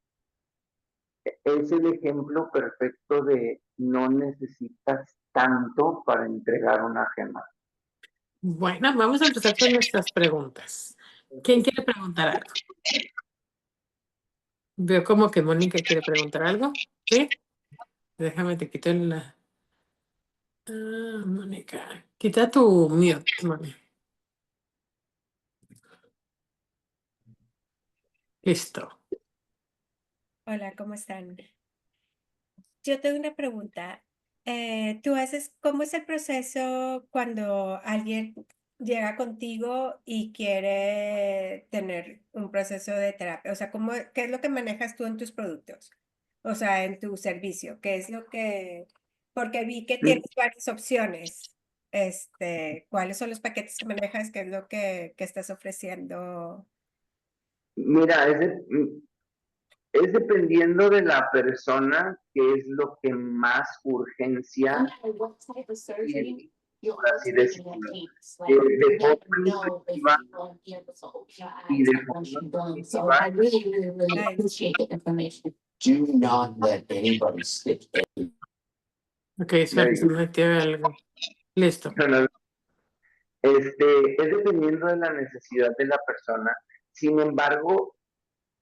es el ejemplo perfecto de no necesitas tanto para entregar una gema. Bueno, vamos a empezar con nuestras preguntas. ¿Quién quiere preguntar algo? Veo como que Mónica quiere preguntar algo. ¿Sí? Déjame, te quito la... Mónica. Quita tu mute, Mónica. Listo. Hola, ¿cómo están? Yo tengo una pregunta. ¿Cómo es el proceso cuando alguien llega contigo y quiere tener un proceso de terapia? O sea, ¿qué es lo que manejas tú en tus productos? O sea, en tu servicio, ¿qué es lo que... Porque vi que tienes varias opciones. ¿Cuáles son los paquetes que manejas? ¿Qué es lo que estás ofreciendo? Mira, es dependiendo de la persona qué es lo que más urgencia tiene, por así decirlo. De forma intuitiva y de forma cognitiva, Do not let anybody stick any. Ok, suena, se metió algo. Listo. es dependiendo de la necesidad de la persona. Sin embargo,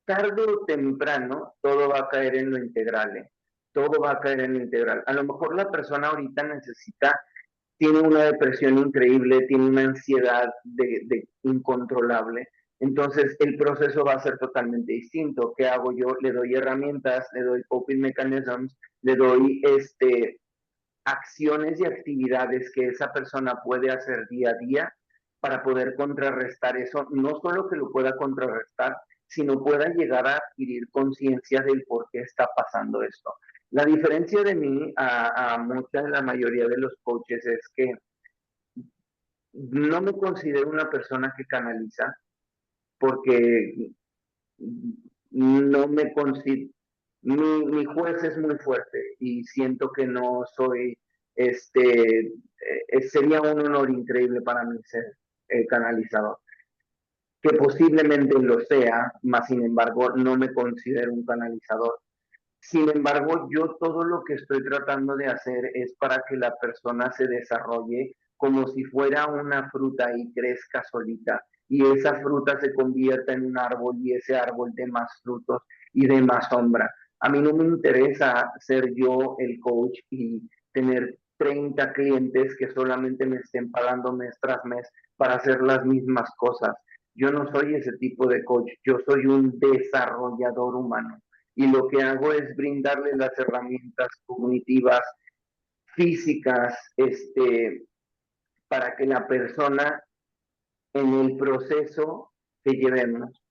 tarde o temprano, todo va a caer en lo integral. Todo va a caer en lo integral. A lo mejor la persona ahorita tiene una depresión increíble, tiene una ansiedad de incontrolable. Entonces, el proceso va a ser totalmente distinto. ¿Qué hago yo? Le doy herramientas, le doy coping mechanisms, le doy acciones y actividades que esa persona puede hacer día a día para poder contrarrestar eso, no solo que lo pueda contrarrestar, sino pueda llegar a adquirir conciencia del por qué está pasando esto. La diferencia de mí a mucha de la mayoría de los coaches es que no me considero una persona que canaliza porque no me considero, mi juez es muy fuerte y siento que no soy, sería un honor increíble para mí ser canalizador, que posiblemente lo sea, más sin embargo no me considero un canalizador. Sin embargo, yo todo lo que estoy tratando de hacer es para que la persona se desarrolle como si fuera una fruta y crezca solita. Y esa fruta se convierta en un árbol y ese árbol de más frutos y de más sombra. A mí no me interesa ser yo el coach y tener 30 clientes que solamente me estén pagando mes tras mes para hacer las mismas cosas. Yo no soy ese tipo de coach, yo soy un desarrollador humano y lo que hago es brindarle las herramientas cognitivas, físicas, para que la persona en el proceso que llevemos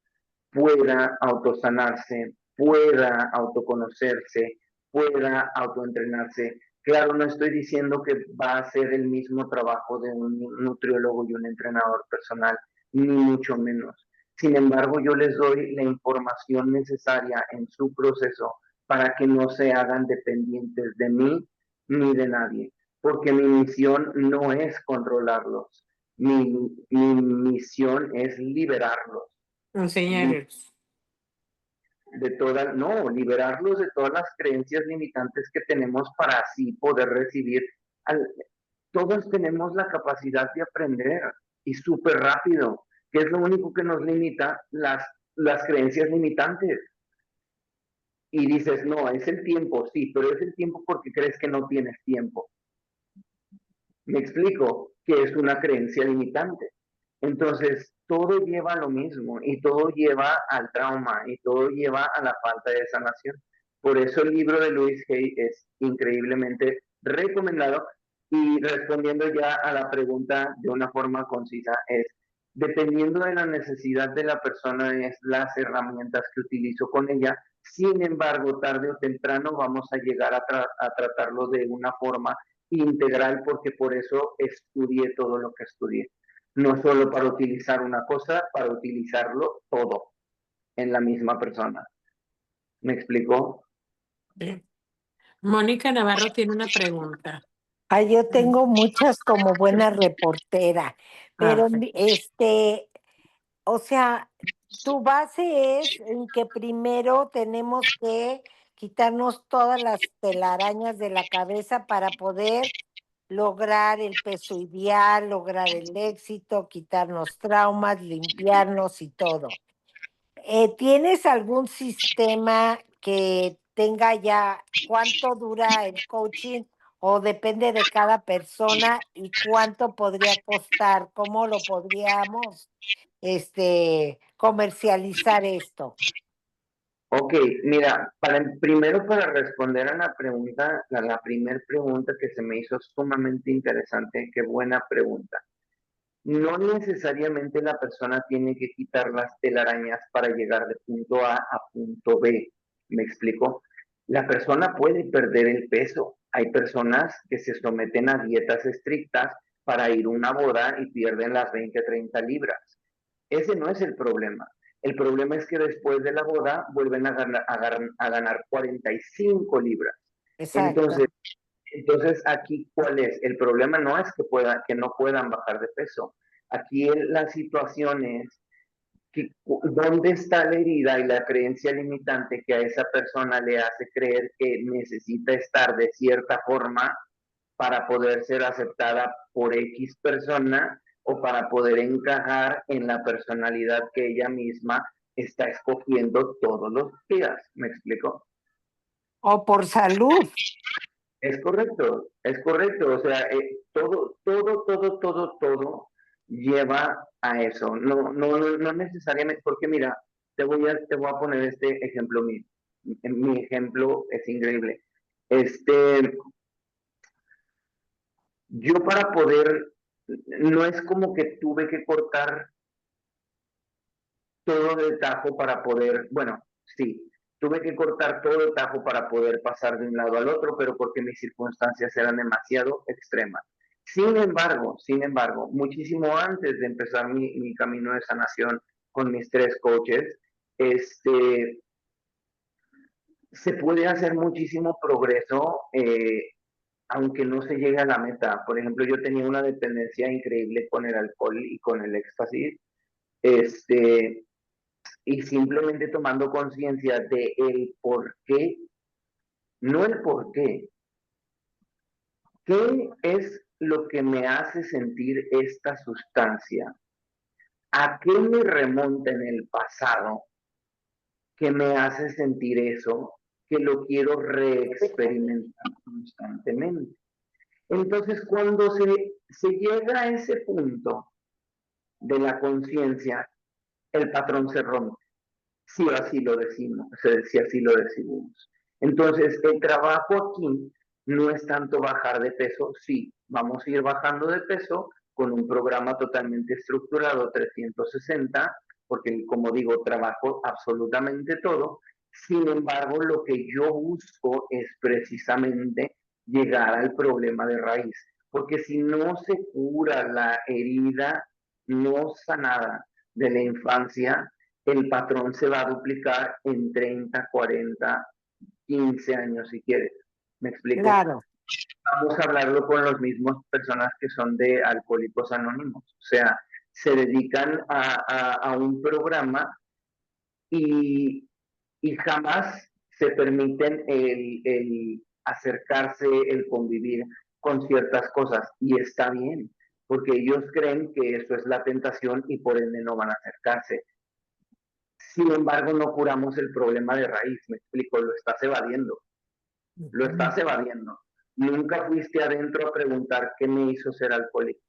pueda autosanarse, pueda autoconocerse, pueda autoentrenarse. Claro, no estoy diciendo que va a ser el mismo trabajo de un nutriólogo y un entrenador personal, ni mucho menos. Sin embargo, yo les doy la información necesaria en su proceso para que no se hagan dependientes de mí ni de nadie, porque mi misión no es controlarlos, mi misión es liberarlos Enseñarles. liberarlos de todas las creencias limitantes que tenemos para así poder recibir. Todos tenemos la capacidad de aprender y súper rápido, que es lo único que nos limita las creencias limitantes. Y dices, no, es el tiempo, sí, pero es el tiempo porque crees que no tienes tiempo. Me explico que es una creencia limitante. Entonces, todo lleva a lo mismo y todo lleva al trauma y todo lleva a la falta de sanación. Por eso el libro de Louise Hay es increíblemente recomendado y respondiendo ya a la pregunta de una forma concisa es, dependiendo de la necesidad de la persona es las herramientas que utilizo con ella. Sin embargo, tarde o temprano vamos a llegar a tratarlo de una forma integral porque por eso estudié todo lo que estudié. No solo para utilizar una cosa, para utilizarlo todo en la misma persona. ¿Me explicó? Sí. Mónica Navarro tiene una pregunta. Yo tengo muchas como buena reportera, pero o sea, tu base es en que primero tenemos que quitarnos todas las telarañas de la cabeza para poder lograr el peso ideal, lograr el éxito, quitarnos traumas, limpiarnos y todo. ¿Tienes algún sistema que tenga ya cuánto dura el coaching o depende de cada persona y cuánto podría costar? ¿Cómo lo podríamos comercializar esto? Ok, mira, primero para responder a la pregunta, la primera pregunta que se me hizo sumamente interesante, qué buena pregunta. No necesariamente la persona tiene que quitar las telarañas para llegar de punto A punto B. ¿Me explico? La persona puede perder el peso. Hay personas que se someten a dietas estrictas para ir a una boda y pierden las 20, 30 libras. Ese no es el problema. El problema es que después de la boda vuelven a ganar 45 libras. Exacto. Entonces, aquí, ¿cuál es? El problema no es que no puedan bajar de peso. Aquí la situación es que dónde está la herida y la creencia limitante que a esa persona le hace creer que necesita estar de cierta forma para poder ser aceptada por X persona o para poder encajar en la personalidad que ella misma está escogiendo todos los días. ¿Me explico? O por salud. Es correcto. O sea, todo lleva a eso. No necesariamente, porque mira, te voy a poner este ejemplo mío. Mi ejemplo es increíble. Yo para poder, no es como que tuve que cortar todo de tajo para poder, bueno, sí, tuve que cortar todo de tajo para poder pasar de un lado al otro, pero porque mis circunstancias eran demasiado extremas. Sin embargo, muchísimo antes de empezar mi camino de sanación con mis 3 coaches, se puede hacer muchísimo progreso, aunque no se llegue a la meta. Por ejemplo, yo tenía una dependencia increíble con el alcohol y con el éxtasis, este, y simplemente tomando conciencia de el por qué, no el por qué es lo que me hace sentir esta sustancia, a qué me remonta en el pasado que me hace sentir eso, que lo quiero reexperimentar constantemente. Entonces, cuando se llega a ese punto de la conciencia, el patrón se rompe. Si así lo decimos, si así lo decidimos. Entonces, el trabajo aquí no es tanto bajar de peso, sí, vamos a ir bajando de peso con un programa totalmente estructurado 360, porque como digo, trabajo absolutamente todo. Sin embargo, lo que yo busco es precisamente llegar al problema de raíz, porque si no se cura la herida no sanada de la infancia, el patrón se va a duplicar en 30, 40, 15 años si quieres. ¿Me explico? Claro. Vamos a hablarlo con las mismas personas que son de Alcohólicos Anónimos. O sea, se dedican a un programa y, y jamás se permiten el acercarse, el convivir con ciertas cosas. Y está bien, porque ellos creen que eso es la tentación y por ende no van a acercarse. Sin embargo, no curamos el problema de raíz, me explico, lo estás evadiendo. Nunca fuiste adentro a preguntar qué me hizo ser alcohólico.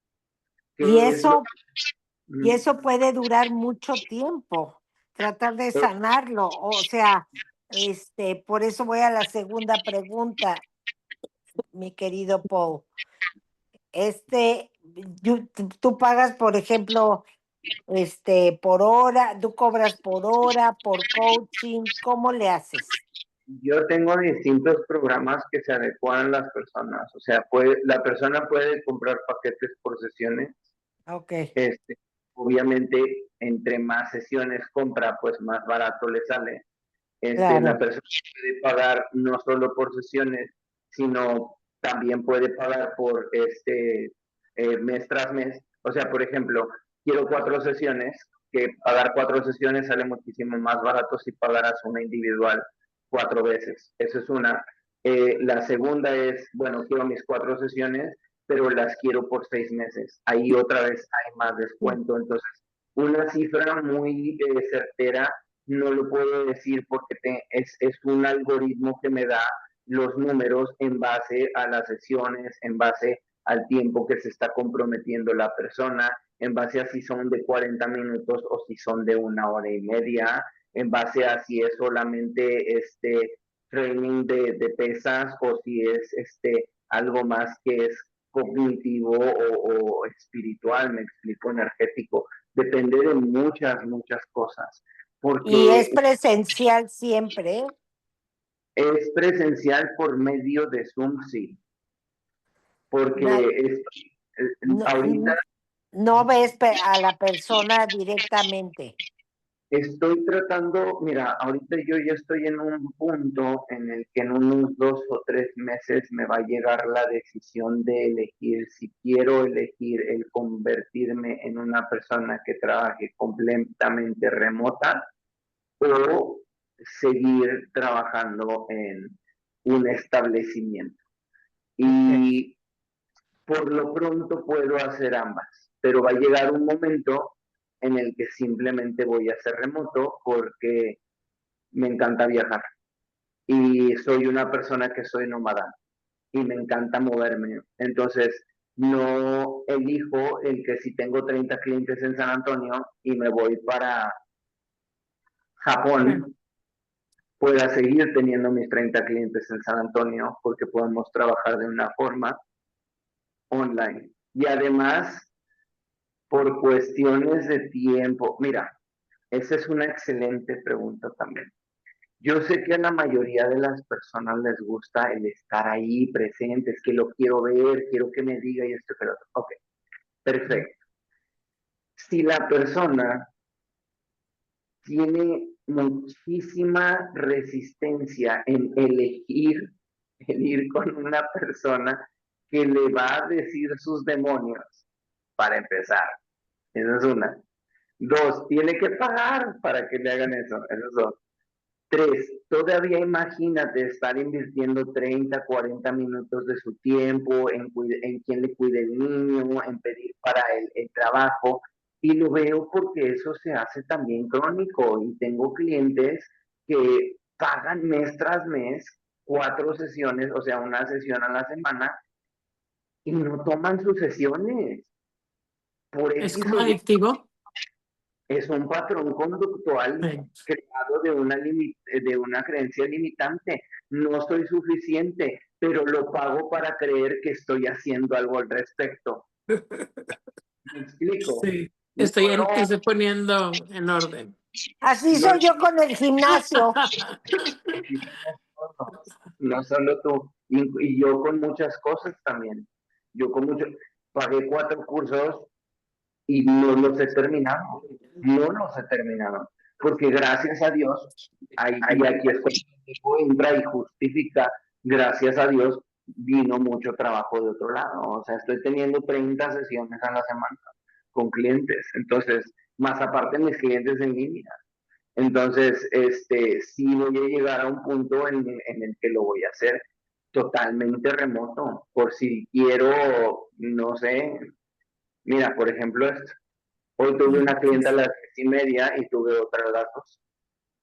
Y eso puede durar mucho tiempo, tratar de sanarlo. O sea, por eso voy a la segunda pregunta, mi querido Paul. Tú pagas, por ejemplo, por hora, tú cobras por hora, por coaching, ¿cómo le haces? Yo tengo distintos programas que se adecuan a las personas. O sea, la persona puede comprar paquetes por sesiones. Ok. Obviamente, entre más sesiones compra, pues más barato le sale. Claro. La persona puede pagar no solo por sesiones, sino también puede pagar por mes tras mes. O sea, por ejemplo, quiero 4 sesiones, que pagar 4 sesiones sale muchísimo más barato si pagaras una individual 4 veces. Eso es una. La segunda es, bueno, quiero mis 4 sesiones, pero las quiero por 6 meses. Ahí otra vez hay más descuento. Entonces, una cifra muy certera no lo puedo decir porque es un algoritmo que me da los números en base a las sesiones, en base al tiempo que se está comprometiendo la persona, en base a si son de 40 minutos o si son de 1 hora y media, en base a si es solamente training de pesas o si es algo más que es cognitivo o espiritual, me explico, energético. Depende de muchas cosas. Porque Y es presencial siempre. es presencial por medio de Zoom, sí. Porque ahorita no ves a la persona directamente. estoy tratando, mira, ahorita yo ya estoy en un punto en el que en unos 2 o 3 meses me va a llegar la decisión de elegir si quiero elegir el convertirme en una persona que trabaje completamente remota o seguir trabajando en un establecimiento. Y por lo pronto puedo hacer ambas, pero va a llegar un momento en el que simplemente voy a hacer remoto porque me encanta viajar y soy una persona que soy nómada y me encanta moverme. Entonces, no elijo el que si tengo 30 clientes en San Antonio y me voy para Japón, pueda seguir teniendo mis 30 clientes en San Antonio porque podemos trabajar de una forma online. Y además, por cuestiones de tiempo, mira, esa es una excelente pregunta también. Yo sé que a la mayoría de las personas les gusta el estar ahí presentes, que lo quiero ver, quiero que me diga y esto, pero ok, perfecto. Si la persona tiene muchísima resistencia en elegir, en ir con una persona que le va a decir sus demonios, para empezar, esa es una. 2, tiene que pagar para que le hagan eso, esos 2. 3, todavía imagínate estar invirtiendo 30, 40 minutos de su tiempo en quién le cuide el niño, en pedir para el trabajo. Y lo veo porque eso se hace también crónico. Y tengo clientes que pagan mes tras mes 4 sesiones, o sea, una sesión a la semana, y no toman sus sesiones. Por ¿Es X como o Y. adictivo? Es un patrón conductual creado de una creencia limitante. No soy suficiente, pero lo pago para creer que estoy haciendo algo al respecto. ¿Me explico? Sí, estoy poniendo en orden. Así soy yo con el gimnasio. No solo tú, y yo con muchas cosas también. Pagué 4 cursos y no los he terminado. No los he terminado. Porque gracias a Dios, y aquí es cuando entra y justifica, gracias a Dios, vino mucho trabajo de otro lado. O sea, estoy teniendo 30 sesiones a la semana con clientes. Entonces, más aparte mis clientes en línea. Entonces, sí voy a llegar a un punto en el que lo voy a hacer totalmente remoto. Por si quiero, no sé, mira, por ejemplo, esto. Hoy tuve una clienta a las 10:30 y tuve otra a las 2.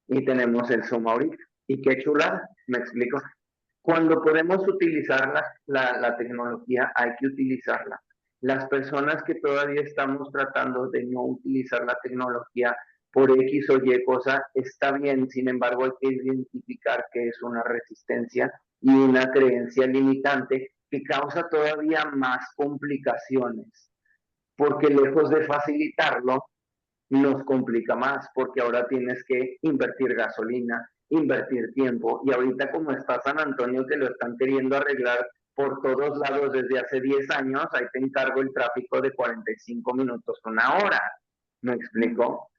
Y tenemos el Zoom ahorita. Y qué chulada, me explico. Cuando podemos utilizar la tecnología, hay que utilizarla. Las personas que todavía estamos tratando de no utilizar la tecnología por X o Y cosa, está bien, sin embargo hay que identificar que es una resistencia y una creencia limitante que causa todavía más complicaciones, porque lejos de facilitarlo, nos complica más, porque ahora tienes que invertir gasolina, invertir tiempo, y ahorita como está San Antonio que lo están queriendo arreglar por todos lados desde hace 10 años, ahí te encargo el tráfico de 45 minutos, 1 hora, ¿me explico?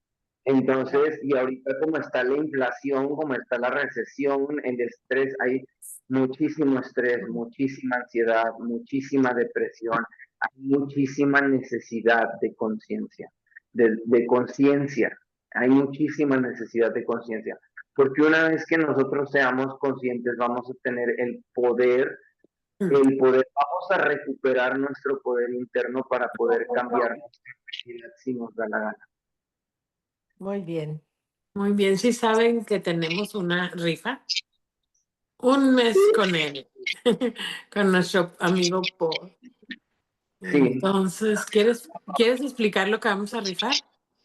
Entonces, y ahorita como está la inflación, como está la recesión, el estrés, hay muchísimo estrés, muchísima ansiedad, muchísima depresión, hay muchísima necesidad de conciencia, de conciencia, hay muchísima necesidad de conciencia, porque una vez que nosotros seamos conscientes vamos a tener el poder, vamos a recuperar nuestro poder interno para poder cambiar nuestra realidad si nos da la gana. Muy bien. Muy bien, sí saben que tenemos una rifa. Un mes con él, con nuestro amigo Paul. Sí. Entonces, ¿quieres explicar lo que vamos a rifar?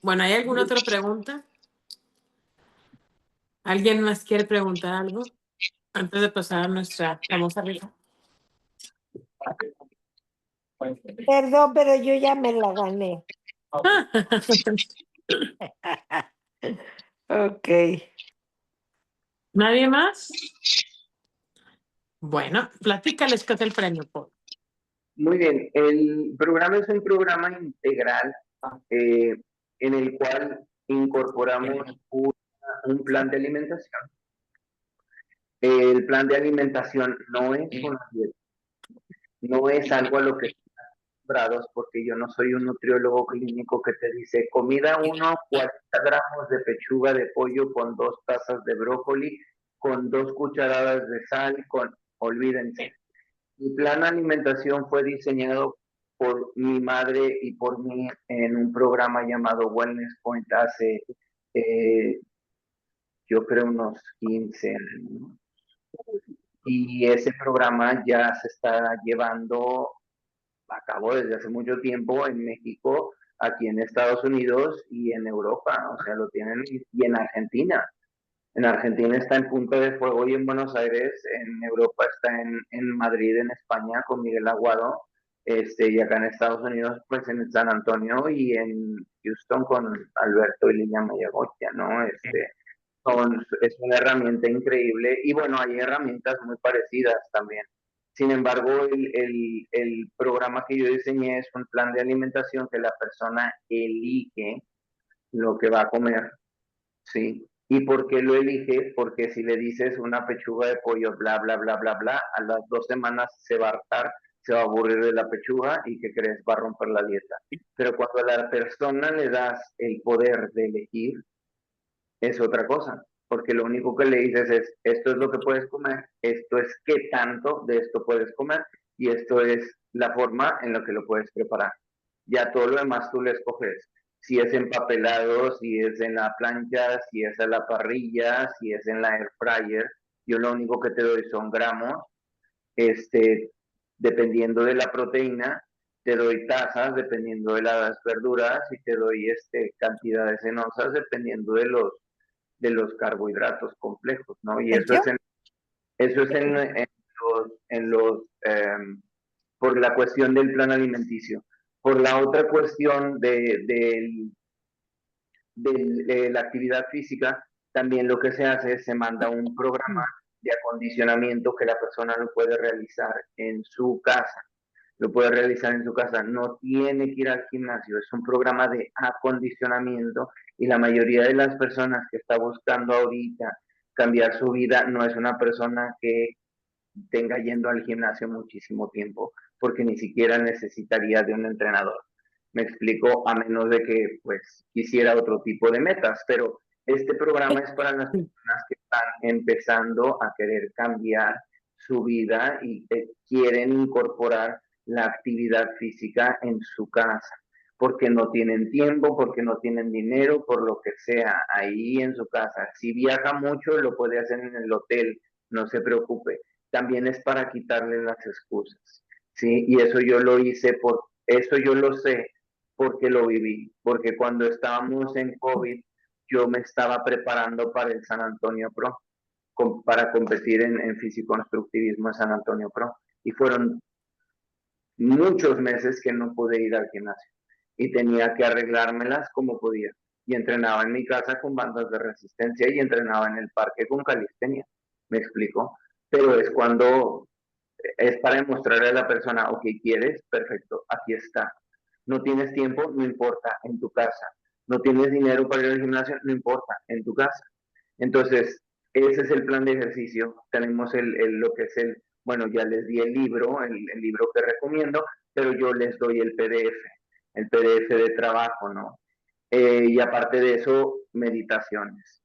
Bueno, ¿hay alguna otra pregunta? ¿Alguien más quiere preguntar algo antes de pasar a nuestra famosa rifa? Perdón, pero yo ya me la gané. Ok. ¿Nadie más? Bueno, platícales qué es el premio, Paul. Muy bien, el programa es un programa integral en el cual incorporamos un plan de alimentación. El plan de alimentación no es una dieta, no es algo a lo que estamos acostumbrados, porque yo no soy un nutriólogo clínico que te dice comida 1, 40 gramos de pechuga de pollo con 2 tazas de brócoli, con 2 cucharadas de sal, olvídense. Mi plan de alimentación fue diseñado por mi madre y por mí en un programa llamado Wellness Point hace, yo creo, unos 15 años. Y ese programa ya se está llevando a cabo desde hace mucho tiempo en México, aquí en Estados Unidos y en Europa. O sea, lo tienen, y en Argentina. En Argentina está en Punta de Fuego y en Buenos Aires. En Europa está en Madrid, en España, con Miguel Aguado. Y acá en Estados Unidos, pues en San Antonio y en Houston con Alberto y Lilian Mayagotia, ¿no? Es una herramienta increíble y bueno, hay herramientas muy parecidas también. Sin embargo, el programa que yo diseñé es un plan de alimentación que la persona elige lo que va a comer, ¿sí? ¿Y por qué lo elige? Porque si le dices una pechuga de pollo, bla, bla, bla, bla, bla, a las 2 semanas se va a hartar, se va a aburrir de la pechuga y ¿qué crees? Va a romper la dieta. Pero cuando a la persona le das el poder de elegir, es otra cosa, porque lo único que le dices es, esto es lo que puedes comer, esto es qué tanto de esto puedes comer y esto es la forma en la que lo puedes preparar. Ya todo lo demás tú le escoges. Si es empapelado, si es en la plancha, si es a la parrilla, si es en la air fryer, yo lo único que te doy son gramos, dependiendo de la proteína, te doy tazas dependiendo de las verduras y te doy cantidades en onzas dependiendo de los carbohidratos complejos, ¿no? Y eso es por la cuestión del plan alimenticio. Por la otra cuestión de la actividad física, también lo que se hace es se manda un programa de acondicionamiento que la persona lo puede realizar en su casa. Lo puede realizar en su casa, no tiene que ir al gimnasio, es un programa de acondicionamiento y la mayoría de las personas que está buscando ahorita cambiar su vida no es una persona que tenga yendo al gimnasio muchísimo tiempo, porque ni siquiera necesitaría de un entrenador. Me explico, a menos de que pues quisiera otro tipo de metas, pero este programa es para las personas que están empezando a querer cambiar su vida y quieren incorporar la actividad física en su casa, porque no tienen tiempo, porque no tienen dinero, por lo que sea, ahí en su casa. Si viaja mucho, lo puede hacer en el hotel, no se preocupe. También es para quitarle las excusas, ¿sí? Y eso yo lo hice, eso yo lo sé porque lo viví, porque cuando estábamos en COVID, yo me estaba preparando para el San Antonio Pro, para competir en físico-constructivismo en San Antonio Pro. Y fueron muchos meses que no pude ir al gimnasio y tenía que arreglármelas como podía. Y entrenaba en mi casa con bandas de resistencia y entrenaba en el parque con calistenia. ¿Me explico? Pero es para demostrarle a la persona, ok, ¿quieres? Perfecto, aquí está. No tienes tiempo, no importa, en tu casa. No tienes dinero para ir al gimnasio, no importa, en tu casa. Entonces, ese es el plan de ejercicio. Tenemos lo que es bueno, ya les di el libro que recomiendo, pero yo les doy el PDF de trabajo, ¿no? Y aparte de eso, meditaciones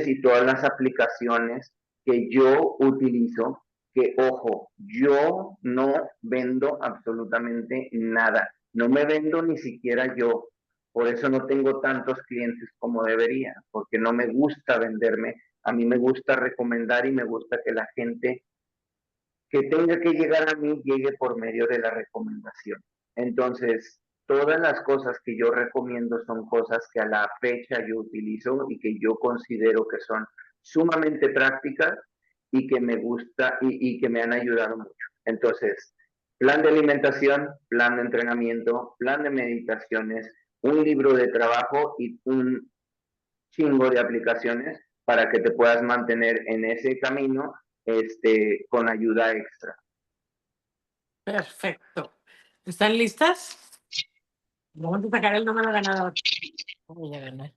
y todas las aplicaciones que yo utilizo, que ojo, yo no vendo absolutamente nada, no me vendo ni siquiera yo, por eso no tengo tantos clientes como debería, porque no me gusta venderme, a mí me gusta recomendar y me gusta que la gente que tenga que llegar a mí llegue por medio de la recomendación. Entonces, todas las cosas que yo recomiendo son cosas que a la fecha yo utilizo y que yo considero que son sumamente prácticas y que me gusta y que me han ayudado mucho. Entonces, plan de alimentación, plan de entrenamiento, plan de meditaciones, un libro de trabajo y un chingo de aplicaciones para que te puedas mantener en ese camino con ayuda extra. Perfecto. ¿Están listas? Vamos a sacar el número ganador. Voy a ganar.